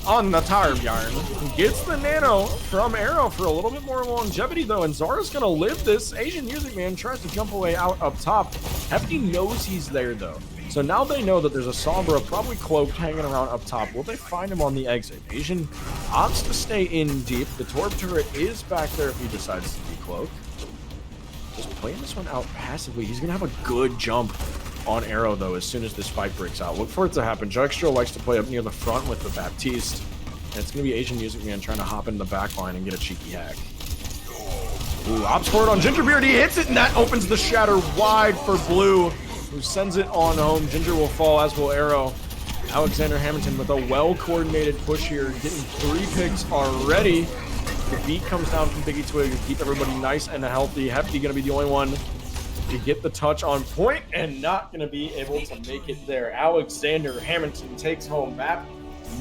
on the tire yarn. Gets the nano from Arrow for a little bit more longevity, though, and Zara's going to live this. Asian Music Man tries to jump away out up top. Hefty knows he's there, though. So now they know that there's a Sombra, probably cloaked, hanging around up top. Will they find him on the exit? Asian opts to stay in deep. The Torb turret is back there if he decides to decloak. Just playing this one out passively. He's going to have a good jump on Arrow, though, as soon as this fight breaks out. Look for it to happen. Juxtro likes to play up near the front with the Baptiste. And it's going to be Asian Music Man trying to hop in the back line and get a cheeky hack. Ooh, ops for it on Gingerbeard. He hits it, and that opens the shatter wide for Blue, who sends it on home. Ginger will fall, as will Arrow. Alexander Hamindton with a well-coordinated push here, getting 3 picks already. The beat comes down from Biggie Twig to keep everybody nice and healthy. Hefty going to be the only one to get the touch on point and not going to be able to make it there. Alexander Hamindton takes home map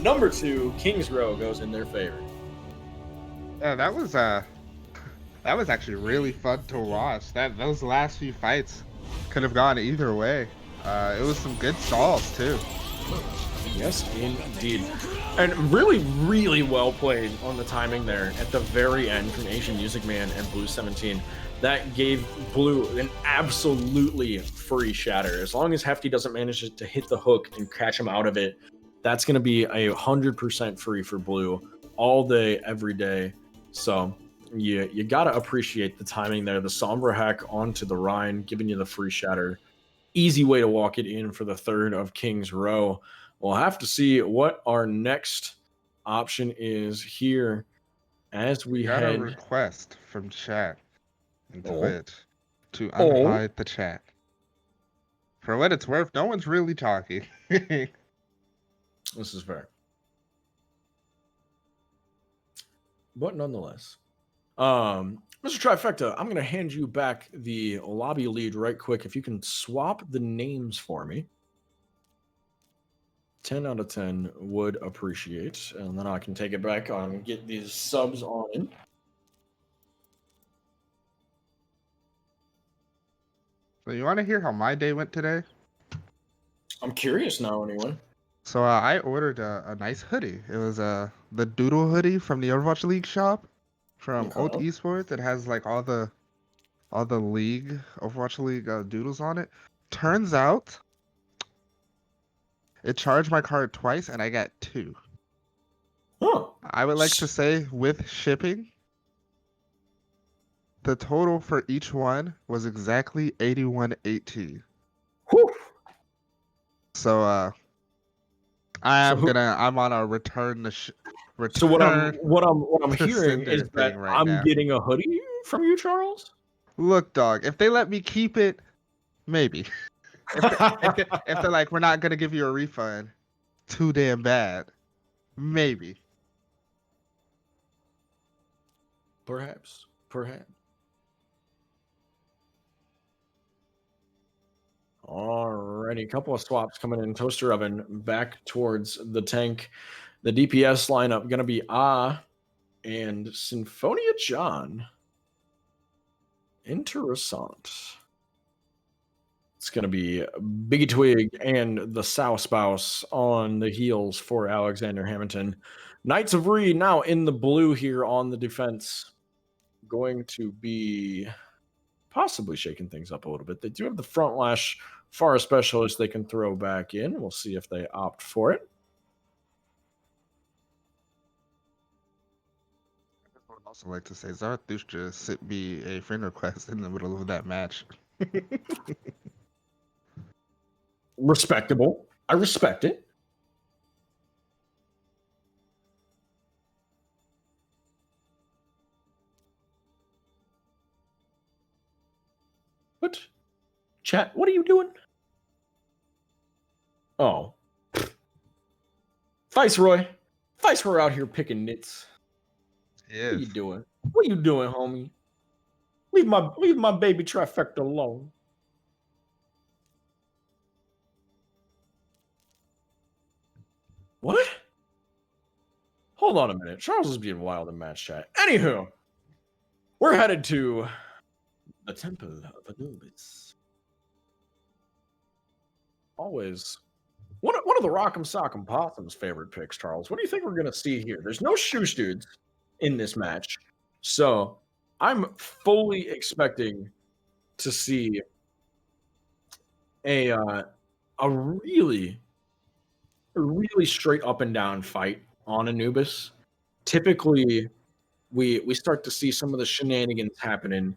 number 2. Kings Row goes in their favor. Yeah, that was actually really fun to watch. Those last few fights could have gone either way. It was some good stalls too. Yes, indeed. And really, really well played on the timing there at the very end from Asian Music Man and Blue 17. That gave Blue an absolutely free shatter. As long as Hefty doesn't manage to hit the hook and catch him out of it, that's going to be 100% free for Blue all day, every day. So you got to appreciate the timing there. The Sombra hack onto the Rhine, giving you the free shatter. Easy way to walk it in for the 3rd of Kings Row. We'll have to see what our next option is here as we got head. a request from chat and Twitch to unhide the chat. For what it's worth, no one's really talking. This is fair. But nonetheless, Mr. Trifecta, I'm going to hand you back the lobby lead right quick. If you can swap the names for me. 10 out of 10 would appreciate. And then I can take it back on and get these subs on in. So you want to hear how my day went today? I'm curious now, anyone. So I ordered a nice hoodie. It was the Doodle hoodie from the Overwatch League shop from Old Esports. It has like all the league Overwatch League doodles on it. Turns out it charged my card twice and I got 2. Huh. I would like to say with shipping, the total for each one was exactly 81.18. Whew. So I'm on a return. So what I'm hearing is that right I'm now. getting a hoodie from you, Charles. Look, dog, if they let me keep it, maybe. if they're like, we're not gonna give you a refund, too damn bad, maybe. Perhaps. Alrighty, a couple of swaps coming in. Toaster Oven back towards the tank. The DPS lineup going to be and Symphonia John. Interessant. It's going to be Biggie Twig and the Sow Spouse on the heels for Alexander Hamindton. Knights of Ree now in the blue here on the defense. Going to be possibly shaking things up a little bit. They do have the front lash Far Specialist they can throw back in. We'll see if they opt for it. I would also like to say Zarathustra sent me a friend request in the middle of that match. Respectable. I respect it. What? Chat, what are you doing? Oh. Viceroy out here picking nits. Yes. What you doing? What you doing, homie? Leave my baby Trifecta alone. What? Hold on a minute. Charles is being wild in match chat. Anywho, we're headed to the Temple of Anubis. Always one of the Rock'em Sock'em Possum's favorite picks, Charles. What do you think we're going to see here? There's no Shoosh dudes in this match. So I'm fully expecting to see a really straight up and down fight on Anubis. Typically, we start to see some of the shenanigans happening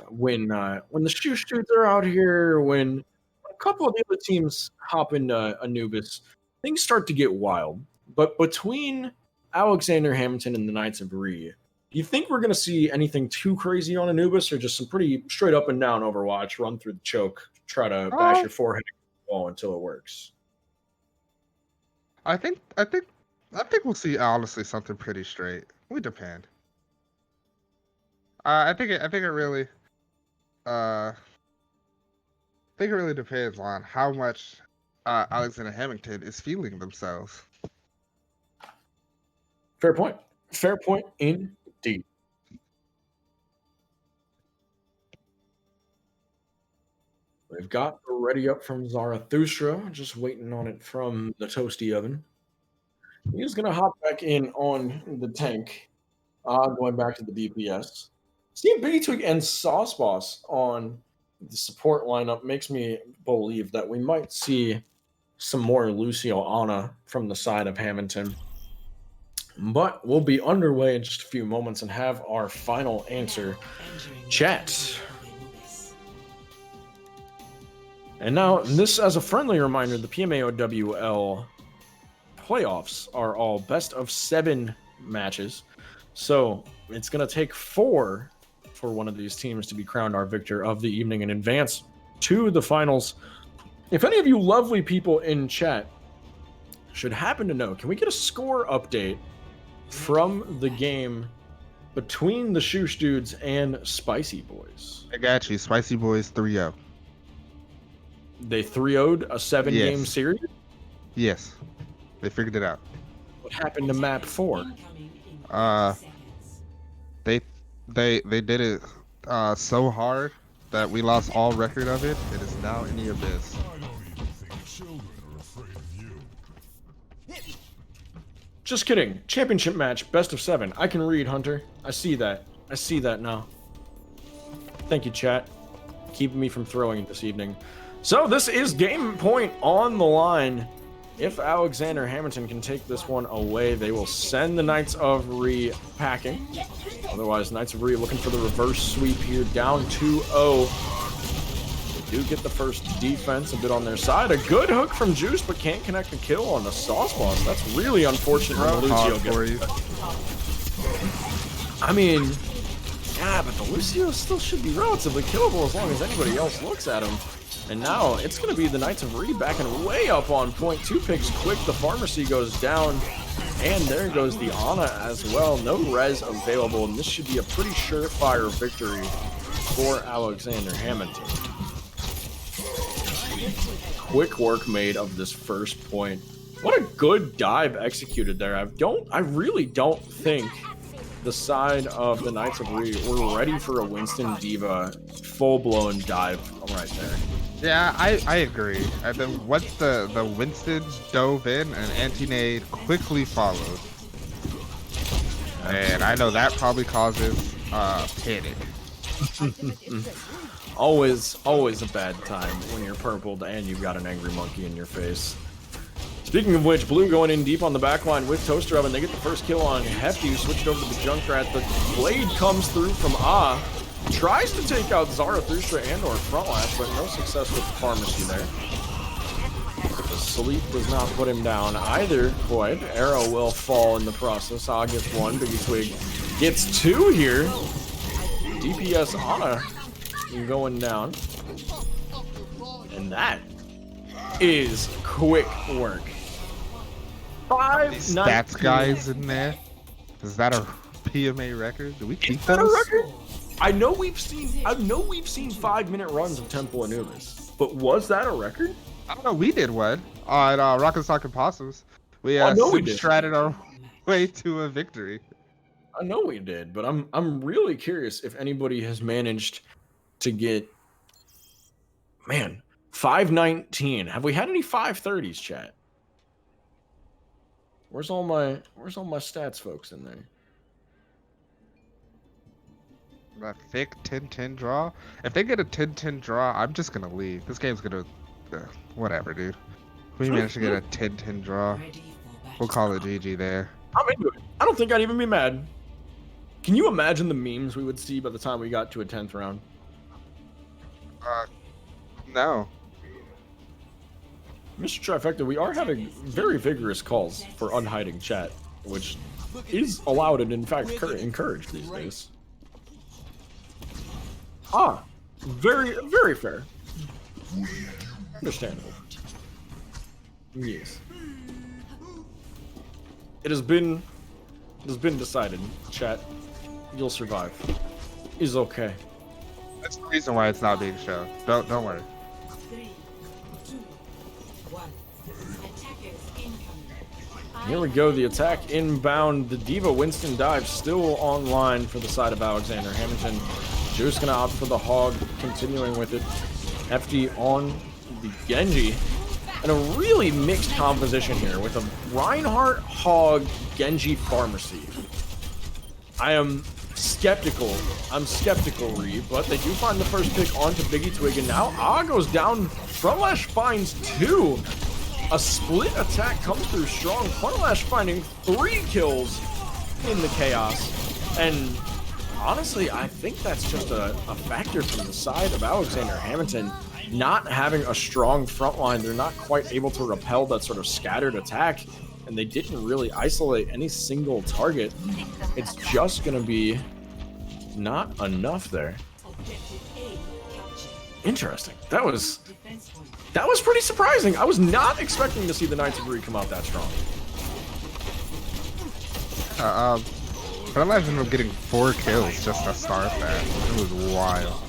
when the Shoosh dudes are out here, when a couple of the other teams hop into Anubis, things start to get wild. But between Alexander Hamindton and the Knights of Ree, do you think we're going to see anything too crazy on Anubis, or just some pretty straight up and down Overwatch, run through the choke, try to bash your forehead until it works? I think we'll see honestly something pretty straight. We depend. I think it really depends on how much Alexander Hamindton is feeling themselves. Fair point. Fair point indeed. We've got the ready up from Zarathustra, just waiting on it from the toasty oven. He's going to hop back in on the tank, going back to the DPS. Seeing Biggie Twig and Sauce Boss on the support lineup makes me believe that we might see some more Lucio Ana from the side of Hamindton. But we'll be underway in just a few moments and have our final answer. Chat. And now, this as a friendly reminder, the PMAOWL playoffs are all best of 7 matches. So it's going to take 4 for one of these teams to be crowned our victor of the evening and advance to the finals. If any of you lovely people in chat should happen to know, can we get a score update from the game between the Shoosh dudes and Spicy Boys? I got you. Spicy Boys 3-0. They 3-0'd a 7-game series? Yes. They figured it out. What happened to map 4? They did it so hard that we lost all record of it. It is now in the abyss. Just kidding. Championship match, best of 7. I can read, Hunter. I see that. I see that now. Thank you, chat. Keeping me from throwing this evening. So this is game point on the line. If Alexander Hamindton can take this one away, they will send the Knights of Ree packing. Otherwise, Knights of Ree looking for the reverse sweep here, down 2-0. They do get the first defense a bit on their side. A good hook from Juice, but can't connect a kill on the Sauce Boss. That's really unfortunate when the Lucio gets it. I mean, yeah, but the Lucio still should be relatively killable as long as anybody else looks at him. And now it's going to be the Knights of Ree backing way up on point. 2 picks quick. The Pharmacy goes down. And there goes the Ana as well. No res available. And this should be a pretty surefire victory for Alexander Hamindton. Quick work made of this first point. What a good dive executed there. I really don't think the side of the Knights of Ree were ready for a Winston Diva full-blown dive right there. Yeah, I agree. And then once the Winston dove in, an anti-nade quickly followed. And I know that probably causes panic. always a bad time when you're purpled and you've got an angry monkey in your face. Speaking of which, Blue going in deep on the backline with Toaster Oven. They get the first kill on Hefty, switched over to the Junkrat. The blade comes through from tries to take out Zarathustra and or Frontlash, but no success with the Pharmacy there. The sleep does not put him down either. Boy, Arrow will fall in the process. Gets 1, Biggie Twig gets 2 here. DPS Ana going down. And that is quick work. 5 stats guys in there. Is that a PMA record? Do we keep that a record? I know we've seen 5-minute runs of Temple Anubis, but was that a record? I don't know. We did one on Rock'em Sock'em Possums. We stratted our way to a victory. I know we did, but I'm really curious if anybody has managed to get, man, 519. Have we had any 530s, chat? Where's all my stats folks in there? A thick 10-10 draw. If they get a 10-10 draw, I'm just gonna leave. This game's gonna whatever, dude. If we manage to get a 10-10 draw, we'll call it GG there. I'm into it. I don't think I'd even be mad. Can you imagine the memes we would see by the time we got to a 10th round? No. Mr. Trifecta, we are having very vigorous calls for unhiding chat, which is allowed and in fact encouraged these days. Ah, very, very fair. Understandable. Yes. It has been decided, chat. You'll survive. Is okay. That's the reason why it's not being shown. Don't worry. 3, 2, 1. Attackers incoming. Here we go, the attack inbound. The Diva Winston dive still online for the side of Alexander Hamindton. Juice gonna opt for the Hog, continuing with it. FD on the Genji. And a really mixed composition here with a Reinhardt, Hog, Genji Pharmacy. I am skeptical. I'm skeptical, Ree, but they do find the first pick onto Biggie Twig, and now Ah goes down. Frontlash finds 2. A split attack comes through strong. Frontlash finding 3 kills in the chaos. And honestly, I think that's just a factor from the side of Alexander Hamindton. Not having a strong front line, they're not quite able to repel that sort of scattered attack, and they didn't really isolate any single target. It's just going to be not enough there. Interesting. That was pretty surprising. I was not expecting to see the Knights of Ree come out that strong. But I imagine them getting 4 kills just to start that. It was wild.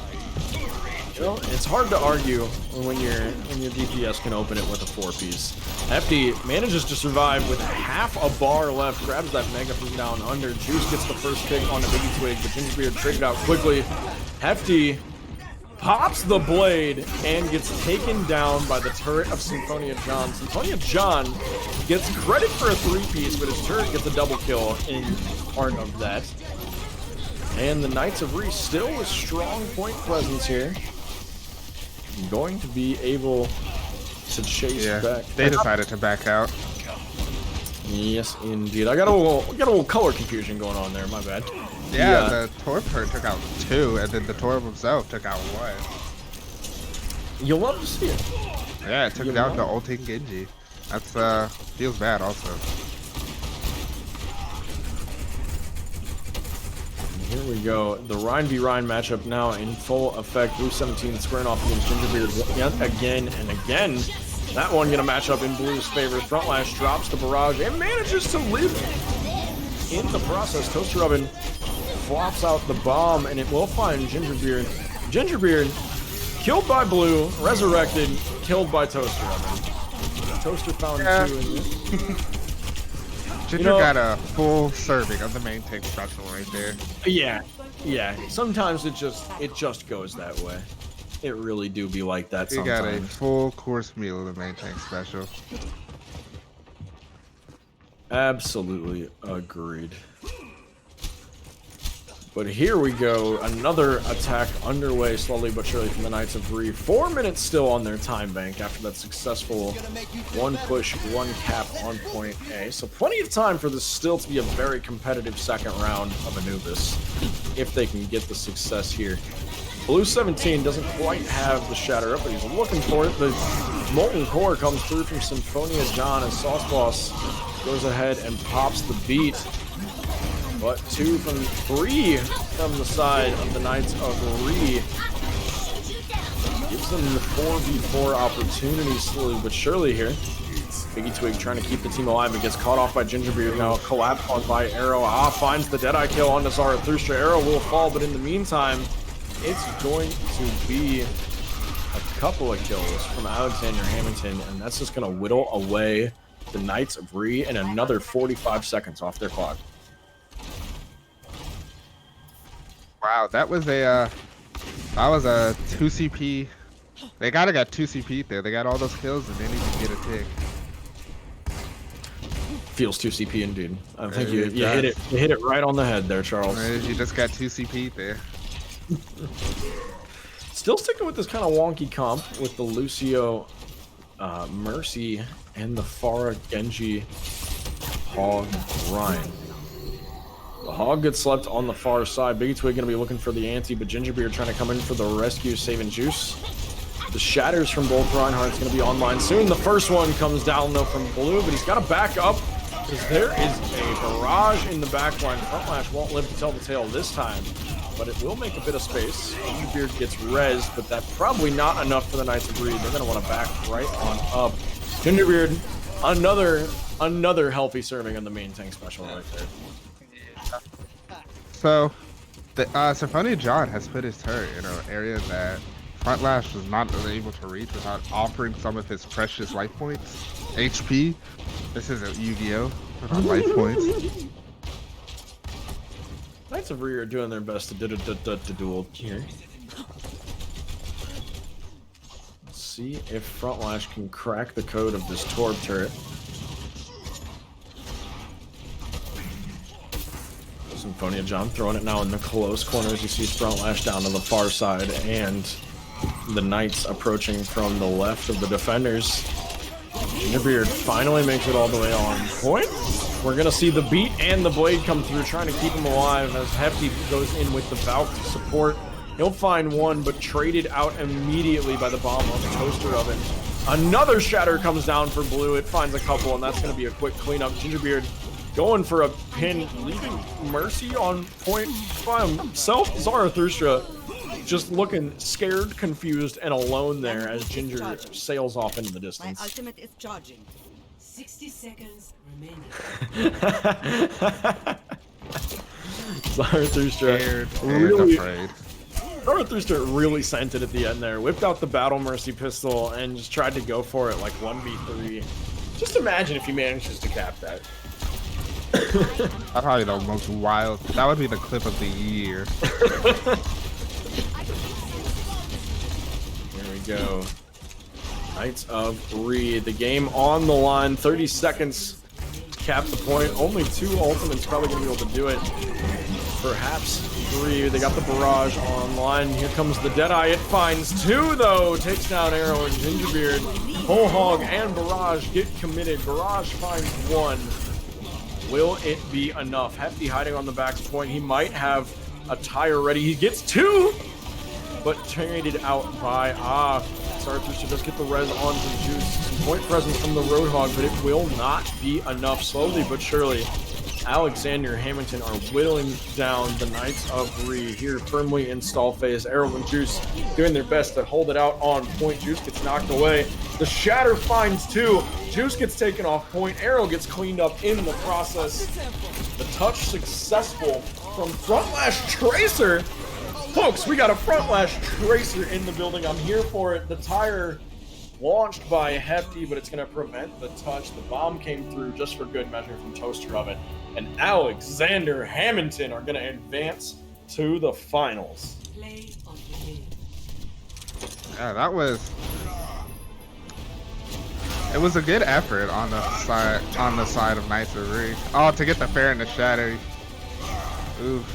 You know, it's hard to argue when your DPS can open it with a 4-piece. FD manages to survive with half a bar left, grabs that Mega from down under. Juice gets the first pick on the Biggie Twig, but Gingerbeard triggered out quickly. Hefty pops the blade and gets taken down by the turret of Symphonia John. Symphonia John gets credit for a 3-piece, but his turret gets a double kill in part of that. And the Knights of Ree still with strong point presence here. Going to be able to chase back. They decided to back out. Yes, indeed. I got a little color confusion going on there. My bad. Yeah, the Torb turret took out 2, and then the Torb himself took out 1. You'll love to see it. Yeah, it took down the ulting Genji. That's feels bad also. Here we go. The Rhine v Rhine matchup now in full effect. Blue 17 squaring off against Gingerbeard yet again and again. That one gonna match up in Blue's favor. Frontlash drops the barrage and manages to live in the process. Toaster Oven flops out the bomb, and it will find Gingerbeard. Gingerbeard killed by Blue, resurrected, killed by Toaster Oven. Toaster found 2 in this. Ginger got a full serving of the main tank special right there. Yeah. Sometimes it just goes that way. It really do be like that sometimes. He got a full course meal of the main tank special. Absolutely agreed. But here we go. Another attack underway slowly but surely from the Knights of Ree. 4 minutes still on their time bank after that successful 1 push, 1 cap on point A. So plenty of time for this still to be a very competitive second round of Anubis if they can get the success here. Blue 17 doesn't quite have the shatter up, but he's looking for it. The Molten Core comes through from Symphonia John, and Sauce Boss goes ahead and pops the beat. But 2 from 3 from the side of the Knights of Ree. Gives them the 4v4 opportunity slowly but surely here. Biggie Twig trying to keep the team alive, but gets caught off by Gingerbeard. Now collapsed on by Arrow. Finds the Deadeye kill on Zarathustra. Arrow will fall, but in the meantime, it's going to be a couple of kills from Alexander Hamindton, and that's just going to whittle away the Knights of Ree and another 45 seconds off their clock. Wow, that was a 2 CP. They gotta got 2 CP there. They got all those kills and didn't even get a tick. Feels 2 CP indeed. I think you hit it. You hit it right on the head there, Charles. You just got 2 CP there. Still sticking with this kind of wonky comp with the Lucio, Mercy, and the Pharah, Genji, Hog, Ryan. The Hog gets left on the far side. Biggie Twig going to be looking for the ante, but Gingerbeard trying to come in for the rescue, saving Juice. The shatters from both Reinhardt's going to be online soon. The first one comes down, though, from Blue, but he's got to back up because there is a barrage in the back line. Frontlash won't live to tell the tale this time, but it will make a bit of space. Gingerbeard gets rezzed, but that's probably not enough for the Knights of Breed. They're going to want to back right on up. Gingerbeard, another healthy serving on the main tank special right there. So, Symphony John has put his turret in an area that Frontlash was not able to reach without offering some of his precious life points. HP. This isn't Yu-Gi-Oh! Without life points. Knights of Ree are doing their best to duel here. Let's see if Frontlash can crack the code of this Torb turret. Symphonia John throwing it now in the close corners. You see Frontlash down to the far side, and the Knights approaching from the left of the defenders. Gingerbeard finally makes it all the way on point. We're going to see the beat and the blade come through, trying to keep him alive as Hefty goes in with the Valk to support. He'll find one, but traded out immediately by the bomb on the toaster oven. Another shatter comes down for Blue. It finds a couple, and that's going to be a quick cleanup. Gingerbeard going for a pin, leaving Mercy on point by himself. Zarathustra just looking scared, confused, and alone there as Ginger sails off into the distance. My ultimate is charging. 60 seconds remaining. Zarathustra really sent it at the end there. Whipped out the Battle Mercy pistol and just tried to go for it like 1v3. Just imagine if he manages to cap that. That's probably the most wild. That would be the clip of the year. Here we go. Knights of Ree. The game on the line. 30 seconds to cap the point. Only 2 ultimates probably going to be able to do it. Perhaps 3. They got the barrage online. Here comes the Deadeye. It finds 2, though. Takes down Arrow and Gingerbeard. Whole Hog and Barrage get committed. Barrage finds 1. Will it be enough? Hefty hiding on the back point. He might have a tire ready. He gets 2, but traded out by Zarathustra does get the res on to Juice. Some point presence from the Roadhog, but it will not be enough. Slowly but surely, Alexander Hamindton are whittling down the Knights of Ree here firmly in stall phase. Arrow and Juice doing their best to hold it out on point. Juice gets knocked away. The Shatter finds 2. Juice gets taken off point. Arrow gets cleaned up in the process. The touch successful from Frontlash Tracer. Folks, we got a Frontlash Tracer in the building. I'm here for it. The tire launched by Hefty, but it's going to prevent the touch. The bomb came through just for good measure from Toaster Oven. And Alexander Hamindton are going to advance to the finals. Play of the game. Yeah, that was... It was a good effort on the side of Knights of Ree. Oh, to get the fair and the shatter. Oof.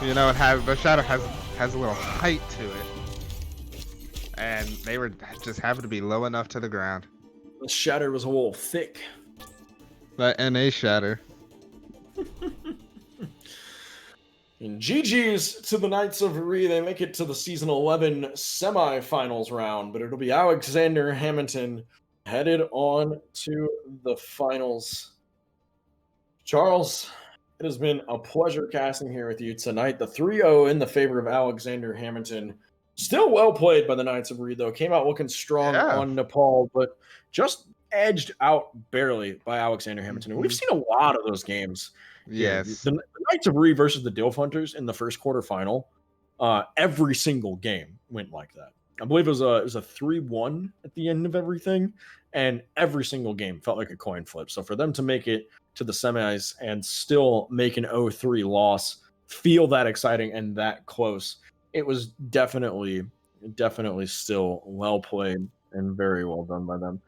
You know, the shadow has a little height to it, and they were just happened to be low enough to the ground. The shatter was a little thick. The NA shatter. And GG's to the Knights of Ree. They make it to the Season 11 semifinals round, but it'll be Alexander Hamindton headed on to the finals. Charles, it has been a pleasure casting here with you tonight. The 3-0 in the favor of Alexander Hamindton. Still well played by the Knights of Ree, though. Came out looking strong on Nepal, but just edged out barely by Alexander Hamindton. And we've seen a lot of those games. Yes. The Knights of Ree versus the Dilf Hunters in the first quarterfinal, every single game went like that. I believe it was a 3-1 at the end of everything, and every single game felt like a coin flip. So for them to make it to the semis and still make an 0-3 loss feel that exciting and that close, it was definitely still well played and very well done by them.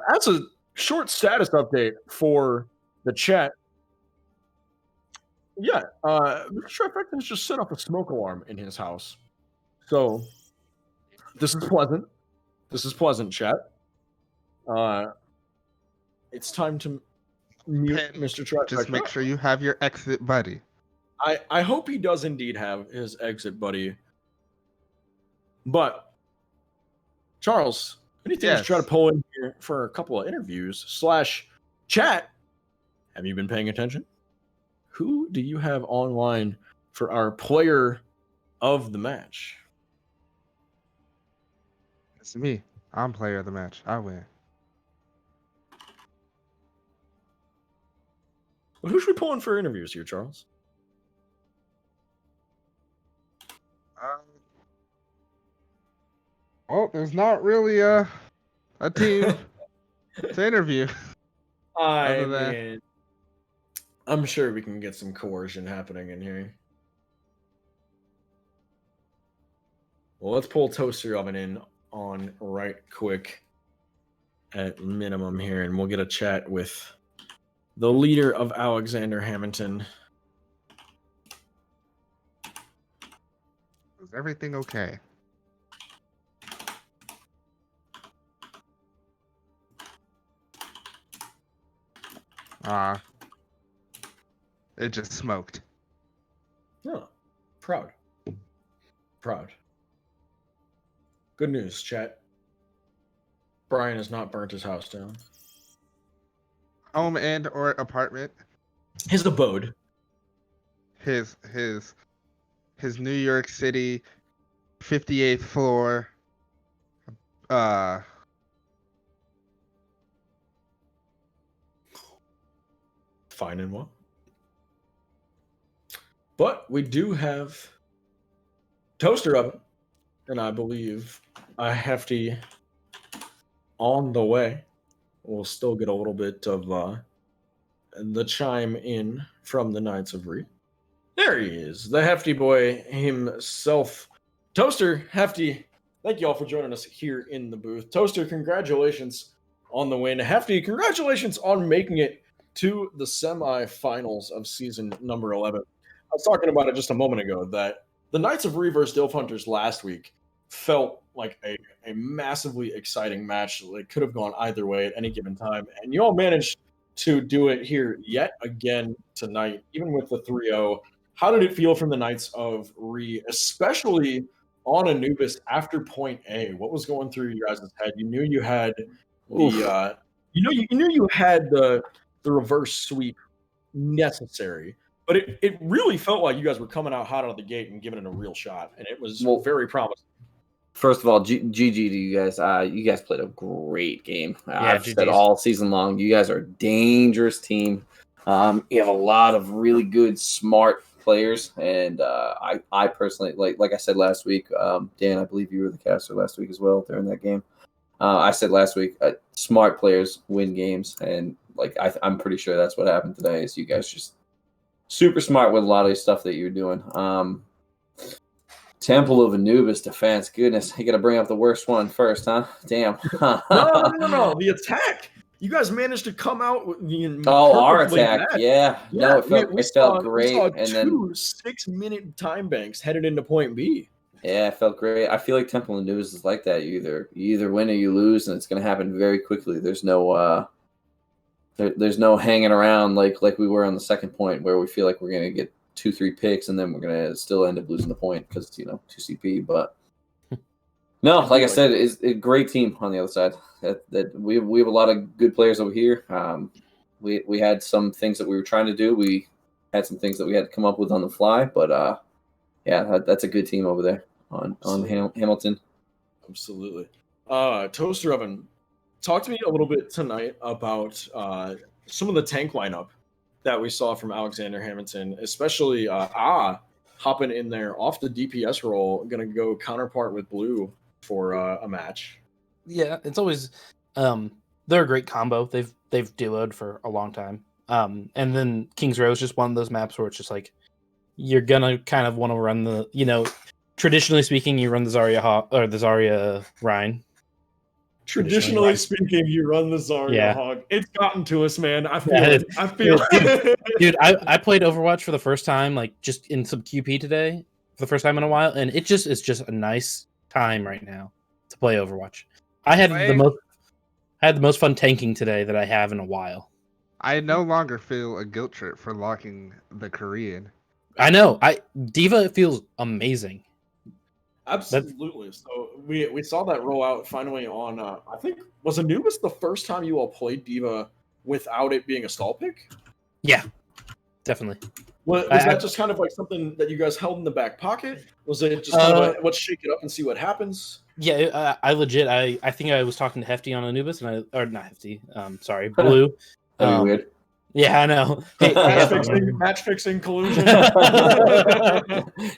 That's a short status update for the chat. Yeah, Mr. Trifecta has just set up a smoke alarm in his house. So this is pleasant. This is pleasant, chat. It's time to mute Mr. Trifecta. Just make sure you have your exit buddy. I hope he does indeed have his exit buddy. But Charles, anything to try to pull in here for a couple of interviews / chat? Have you been paying attention? Who do you have online for our player of the match? It's me. I'm player of the match. I win. Well, who should we pull in for interviews here, Charles? Well, there's not really a team to interview. I'm sure we can get some coercion happening in here. Well, let's pull Toaster Oven in on right quick at minimum here, and we'll get a chat with the leader of Alexander Hamindton. Is everything okay? It just smoked. Oh, proud. Good news, chat. Brian has not burnt his house down. Home and or apartment. His abode. His New York City 58th floor. Fine and well. But we do have Toaster Oven, and I believe a hefty on the way. We'll still get a little bit of the chime in from the Knights of Ree. There he is, the hefty boy himself. Toaster, Hefty, thank you all for joining us here in the booth. Toaster, congratulations on the win. Hefty, congratulations on making it to the semifinals of season number 11. I was talking about it just a moment ago that the Knights of Ree versus Dilf Hunters last week felt like a massively exciting match. It could have gone either way at any given time. And you all managed to do it here yet again tonight, even with the 3-0. How did it feel from the Knights of Ree, especially on Anubis after point A? What was going through your guys' head? You knew you had the you knew you had the reverse sweep necessary, but it really felt like you guys were coming out hot out of the gate and giving it a real shot, and it was very promising. First of all, GG to you guys. You guys played a great game. I've said all season long, you guys are a dangerous team. You have a lot of really good, smart players, and I personally, like I said last week, Dan, I believe you were the caster last week as well during that game. I said last week, smart players win games, and I'm pretty sure that's what happened today. Is you guys just super smart with a lot of the stuff that you're doing. Temple of Anubis defense. Goodness, you got to bring up the worst one first, huh? Damn. No. The attack. You guys managed to come out with our attack. Yeah. No, it felt great. We saw two 6-minute time banks headed into point B. Yeah, it felt great. I feel like Temple of Anubis is like that. You either win or you lose, and it's going to happen very quickly. There's no hanging around like we were on the second point where we feel like we're going to get 2-3 picks and then we're going to still end up losing the point because 2CP. But no, like I said, it's a great team on the other side. That we have a lot of good players over here. We had some things that we were trying to do. We had some things that we had to come up with on the fly. But yeah, that's a good team over there on Hamilton. Absolutely. Toaster Oven, talk to me a little bit tonight about some of the tank lineup that we saw from Alexander Hamilton, especially hopping in there off the DPS role, going to go counterpart with Blue for a match. Yeah, it's always they're a great combo. They've duoed for a long time. And then King's Row is just one of those maps where it's just like you're gonna kind of want to run the, traditionally speaking, you run the Zarya or the Zarya Rhine. Traditionally speaking, you run the Zarya Hog. It's gotten to us, man. I feel it. I feel it. Dude, I played Overwatch for the first time, like just in some QP today for the first time in a while, and it's just a nice time right now to play Overwatch. I had the most fun tanking today that I have in a while. I no longer feel a guilt trip for locking the Korean. I know. D.Va feels amazing. Absolutely. So we saw that roll out finally on. I think was Anubis the first time you all played D.Va without it being a stall pick? Yeah, definitthink Was that just kind of like something that you guys held in the back pocket? Was it just kind of let's shake it up and see what happens? Yeah, I legit. I think I was talking to Hefty on Anubis, or not Hefty. Sorry, Blue. That'd be weird. Yeah, I know. Hey, match fixing collusion.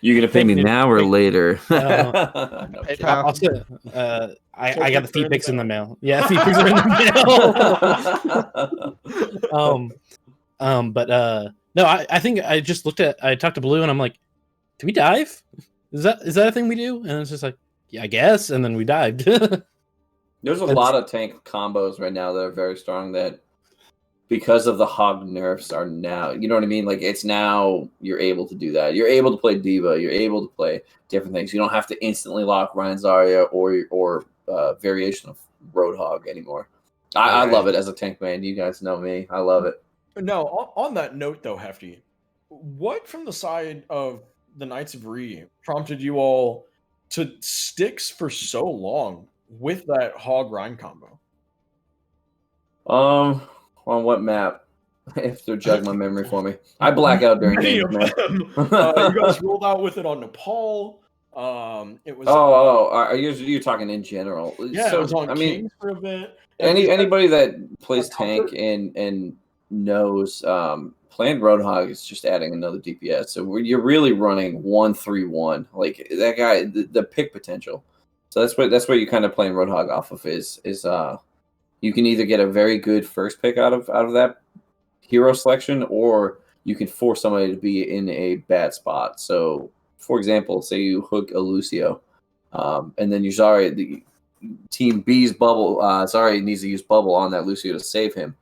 You're gonna pay me now or later? I got the feed pics in the mail. Yeah, feed pics are in the mail. But no, I think I just I talked to Blue and I'm like, do we dive? Is that a thing we do? And it's just like, yeah, I guess. And then we dived. There's a lot of tank combos right now that are very strong that, because of the hog nerfs, are now, you know what I mean? Like, it's now you're able to do that. You're able to play D.Va. You're able to play different things. You don't have to instantly lock Ryan Zarya or variation of Roadhog anymore. I love it as a tank man. You guys know me. I love it. No, on that note, though, Hefty, what from the side of the Knights of Ree prompted you all to sticks for so long with that Hog Rhine combo? On what map? If they're jog my memory for me, I black out during games, man. You guys rolled out with it on Nepal. It was. Are you talking in general? Yeah, so, it was on Kings for a bit. Anybody that plays tank and knows playing Roadhog is just adding another DPS. So you're really running 1-3-1. Like that guy, the pick potential. So that's what you're kind of playing Roadhog off of is you can either get a very good first pick out of that hero selection, or you can force somebody to be in a bad spot. So, for example, say you hook a Lucio, and then the team B's bubble. Zarya needs to use bubble on that Lucio to save him.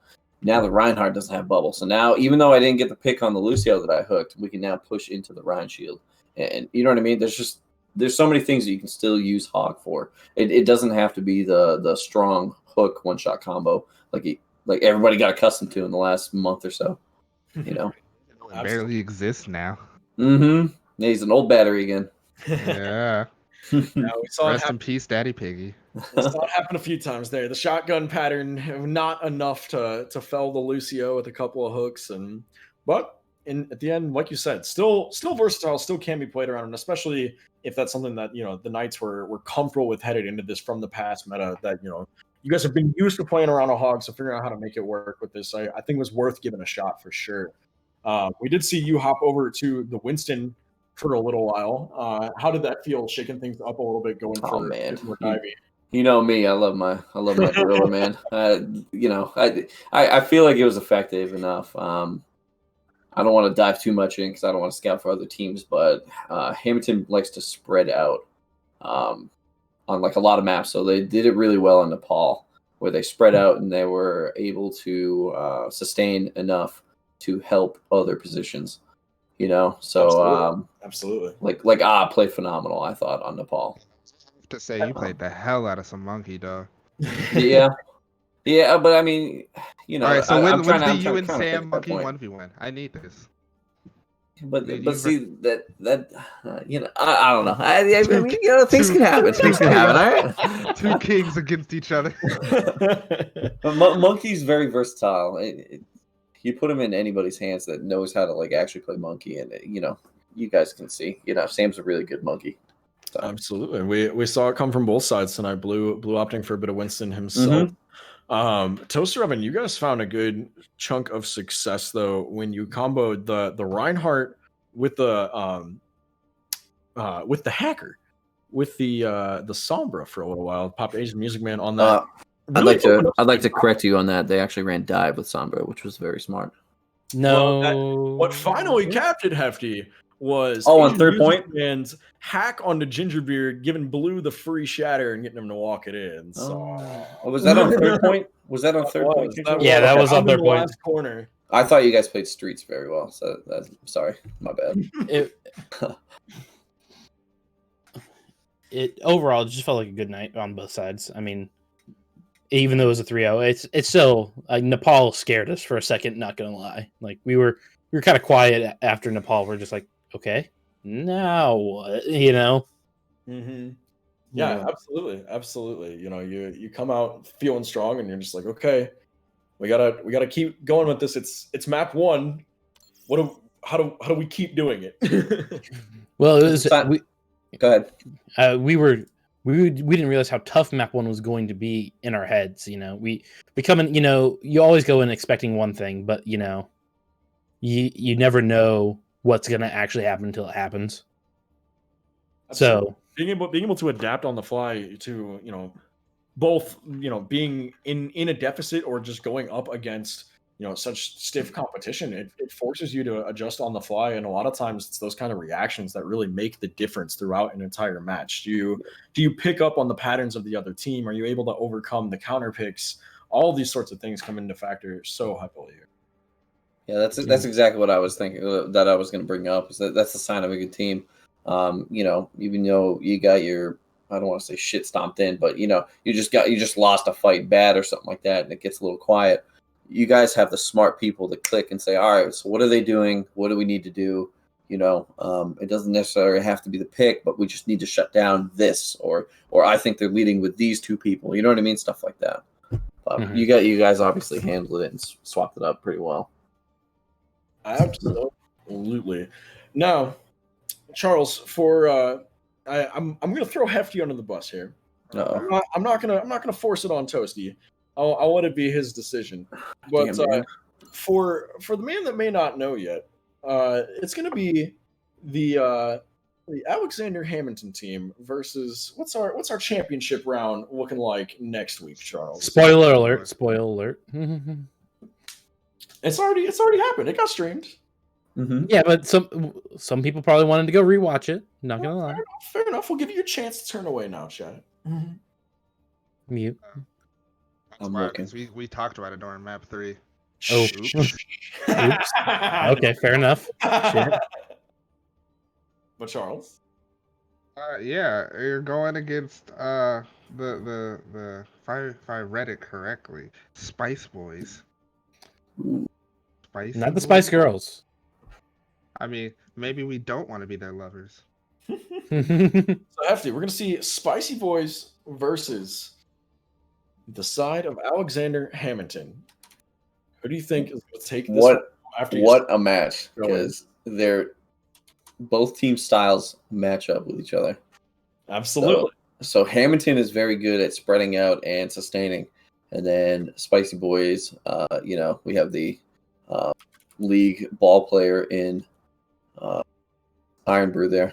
Now the Reinhardt doesn't have bubble. So now, even though I didn't get the pick on the Lucio that I hooked, we can now push into the Rhine shield. And you know what I mean? There's so many things that you can still use Hog for. It doesn't have to be the strong hook one-shot combo like everybody got accustomed to in the last month or so. You know? It barely exists now. Mm-hmm. Yeah, he's an old battery again. Yeah. We saw Rest in peace, Daddy Piggy. We saw it happen a few times there. The shotgun pattern, not enough to fell the Lucio with a couple of hooks, but at the end, like you said, still versatile, still can be played around, and especially if that's something that the Knights were comfortable with headed into this from the past meta that you guys have been used to playing around a Hog, so figuring out how to make it work with this, I think was worth giving a shot for sure. We did see you hop over to the Winston for a little while. How did that feel, shaking things up a little bit, going for more diving? You know me, I love my gorilla, man. I feel like it was effective enough. I don't want to dive too much in because I don't want to scout for other teams, but Hamindton likes to spread out on like a lot of maps. So they did it really well in Nepal, where they spread out and they were able to sustain enough to help other positions. So absolutely. Like played phenomenal, I thought, on Nepal. To say you played the hell out of some monkey, dog. Yeah, but I mean, All right, so when's the you and Sam monkey 1v1? I need this. But see that I don't know. I mean, things can happen. Things can happen. All right. Two kings against each other. But Monkey's very versatile. You put him in anybody's hands that knows how to actually play Monkey, and you guys can see. Sam's a really good Monkey. So. Absolutely, we saw it come from both sides tonight. Blue opting for a bit of Winston himself. Toaster Oven, you guys found a good chunk of success though when you comboed the Reinhardt with the hacker. with the Sombra for a little while. Pop Asian Music Man on that. I'd like to correct you on that. They actually ran dive with Sombra, which was very smart. No. What finally captured Hefty was on third point Man's hack onto Gingerbeard, giving Blue the free shatter and getting him to walk it in. So was that on third point? Was that on third point? Yeah, that was on third point. Last corner. I thought you guys played streets very well, so that's sorry, my bad. It overall just felt like a good night on both sides. I mean, even though it was a 3-0, it's still Nepal scared us for a second. Not gonna lie, like we were kind of quiet after Nepal. We're just like, okay, now what? Mm-hmm. Yeah, absolutely. You come out feeling strong, and you're just like, okay, we gotta keep going with this. It's map 1. How do we keep doing it? Well, it was. Go ahead. We didn't realize how tough map 1 was going to be in our heads. We come in. You always go in expecting one thing, but you never know what's gonna actually happen until it happens. Absolutely. So being able to adapt on the fly to both being in a deficit or just going up against such stiff competition, it forces you to adjust on the fly, and a lot of times it's those kind of reactions that really make the difference throughout an entire match. Do you pick up on the patterns of the other team? Are you able to overcome the counter picks? All these sorts of things come into factor so heavily here. Yeah, that's exactly what I was thinking that I was going to bring up. Is that's the sign of a good team. Even though you got your, I don't want to say shit stomped in, but you just lost a fight bad or something like that, and it gets a little quiet. You guys have the smart people to click and say, all right, so what are they doing? What do we need to do? It doesn't necessarily have to be the pick, but we just need to shut down this, or I think they're leading with these two people. You know what I mean? Stuff like that. You guys obviously handled it and swapped it up pretty well. Absolutely. Now, Charles, I'm going to throw Hefty under the bus here. I'm not gonna force it on Toasty. I'll let it be his decision. But for the man that may not know yet, it's going to be the Alexander Hamindton team versus what's our championship round looking like next week, Charles? Spoiler alert! Spoiler alert! It's already happened. It got streamed. Mm-hmm. Yeah, but some people probably wanted to go rewatch it. Not gonna lie. Fair enough. We'll give you a chance to turn away now, Chad. Mute. I'm looking. We talked about it during map 3. Oh, oops. Okay, fair enough. Shit. But Charles, yeah, you're going against the if I read it correctly, Spice Boys. Spice. Not the Spice Girls. I mean, maybe we don't want to be their lovers. So Hefty, we're gonna see Spicy Boys versus the side of Alexander Hamindton. Who do you think is going to take this? What a match, because both team styles match up with each other. Absolutely. So Hamindton is very good at spreading out and sustaining, and then Spicy Boys, we have the league ball player in Iron Brew there.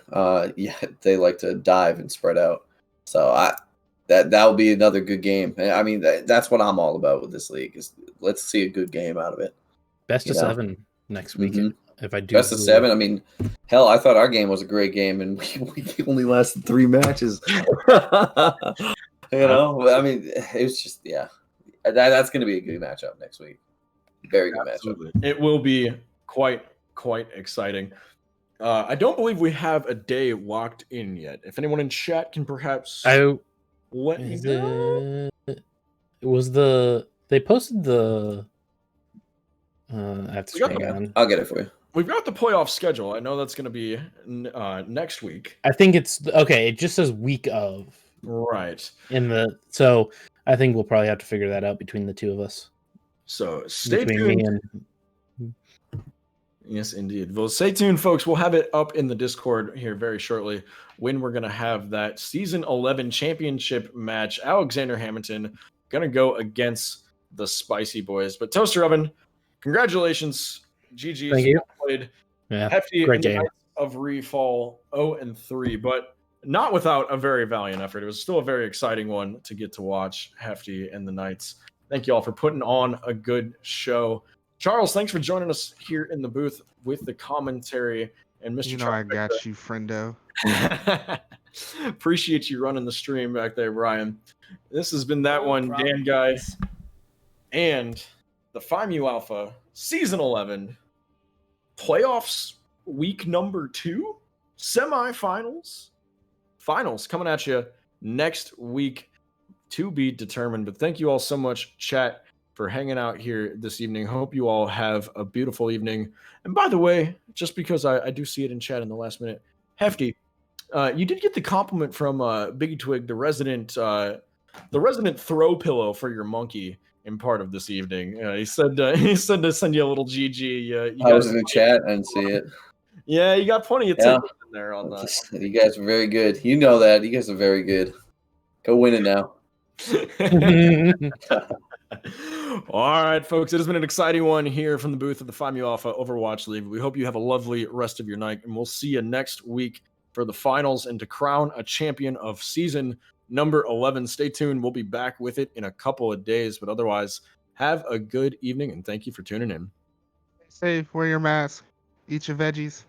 They like to dive and spread out. So that will be another good game. I mean, that's what I'm all about with this league. Is let's see a good game out of it. Best of 7 next week. Mm-hmm. If I do best of 7. I mean, hell, I thought our game was a great game, and we only lasted 3 matches. I mean, it was just that's going to be a good matchup next week. Very good matchup. It will be quite exciting. I don't believe we have a day locked in yet. If anyone in chat can perhaps let me know. It was they posted the. I have to hang on. I'll get it for you. We've got the playoff schedule. I know that's going to be next week. I think it's okay. It just says week of. Right. So I think we'll probably have to figure that out between the two of us. So stay tuned. Yes, indeed. Well, stay tuned, folks. We'll have it up in the Discord here very shortly when we're going to have that Season 11 championship match. Alexander Hamindton going to go against the Spicy Boys. But Toaster Oven, congratulations. GG's. Thank you. Played yeah, Hefty great game. of REEEfall 0-3. But not without a very valiant effort. It was still a very exciting one to get to watch, Hefty and the Knights. Thank you all for putting on a good show. Charles, thanks for joining us here in the booth with the commentary. And Mr. You know I got you, friendo. Appreciate you running the stream back there, Brian. This has been that one, Dan Guy, and the PMAOWL Alpha Season 11 playoffs week number 2, semifinals, finals coming at you next week to be determined. But thank you all so much, chat, for hanging out here this evening. Hope you all have a beautiful evening. And by the way, just because I do see it in chat in the last minute, Hefty, you did get the compliment from Biggie Twig, the resident throw pillow for your monkey in part of this evening. He said to send you a little GG. I was in the chat and see it. Yeah, you got plenty of tickets in there on that. You guys are very good. You know that. You guys are very good. Go win it now. All right, folks. It has been an exciting one here from the booth of the PMAOWL Alpha Overwatch League. We hope you have a lovely rest of your night, and we'll see you next week for the finals and to crown a champion of season number 11. Stay tuned. We'll be back with it in a couple of days, but otherwise, have a good evening, and thank you for tuning in. Stay safe. Wear your mask. Eat your veggies.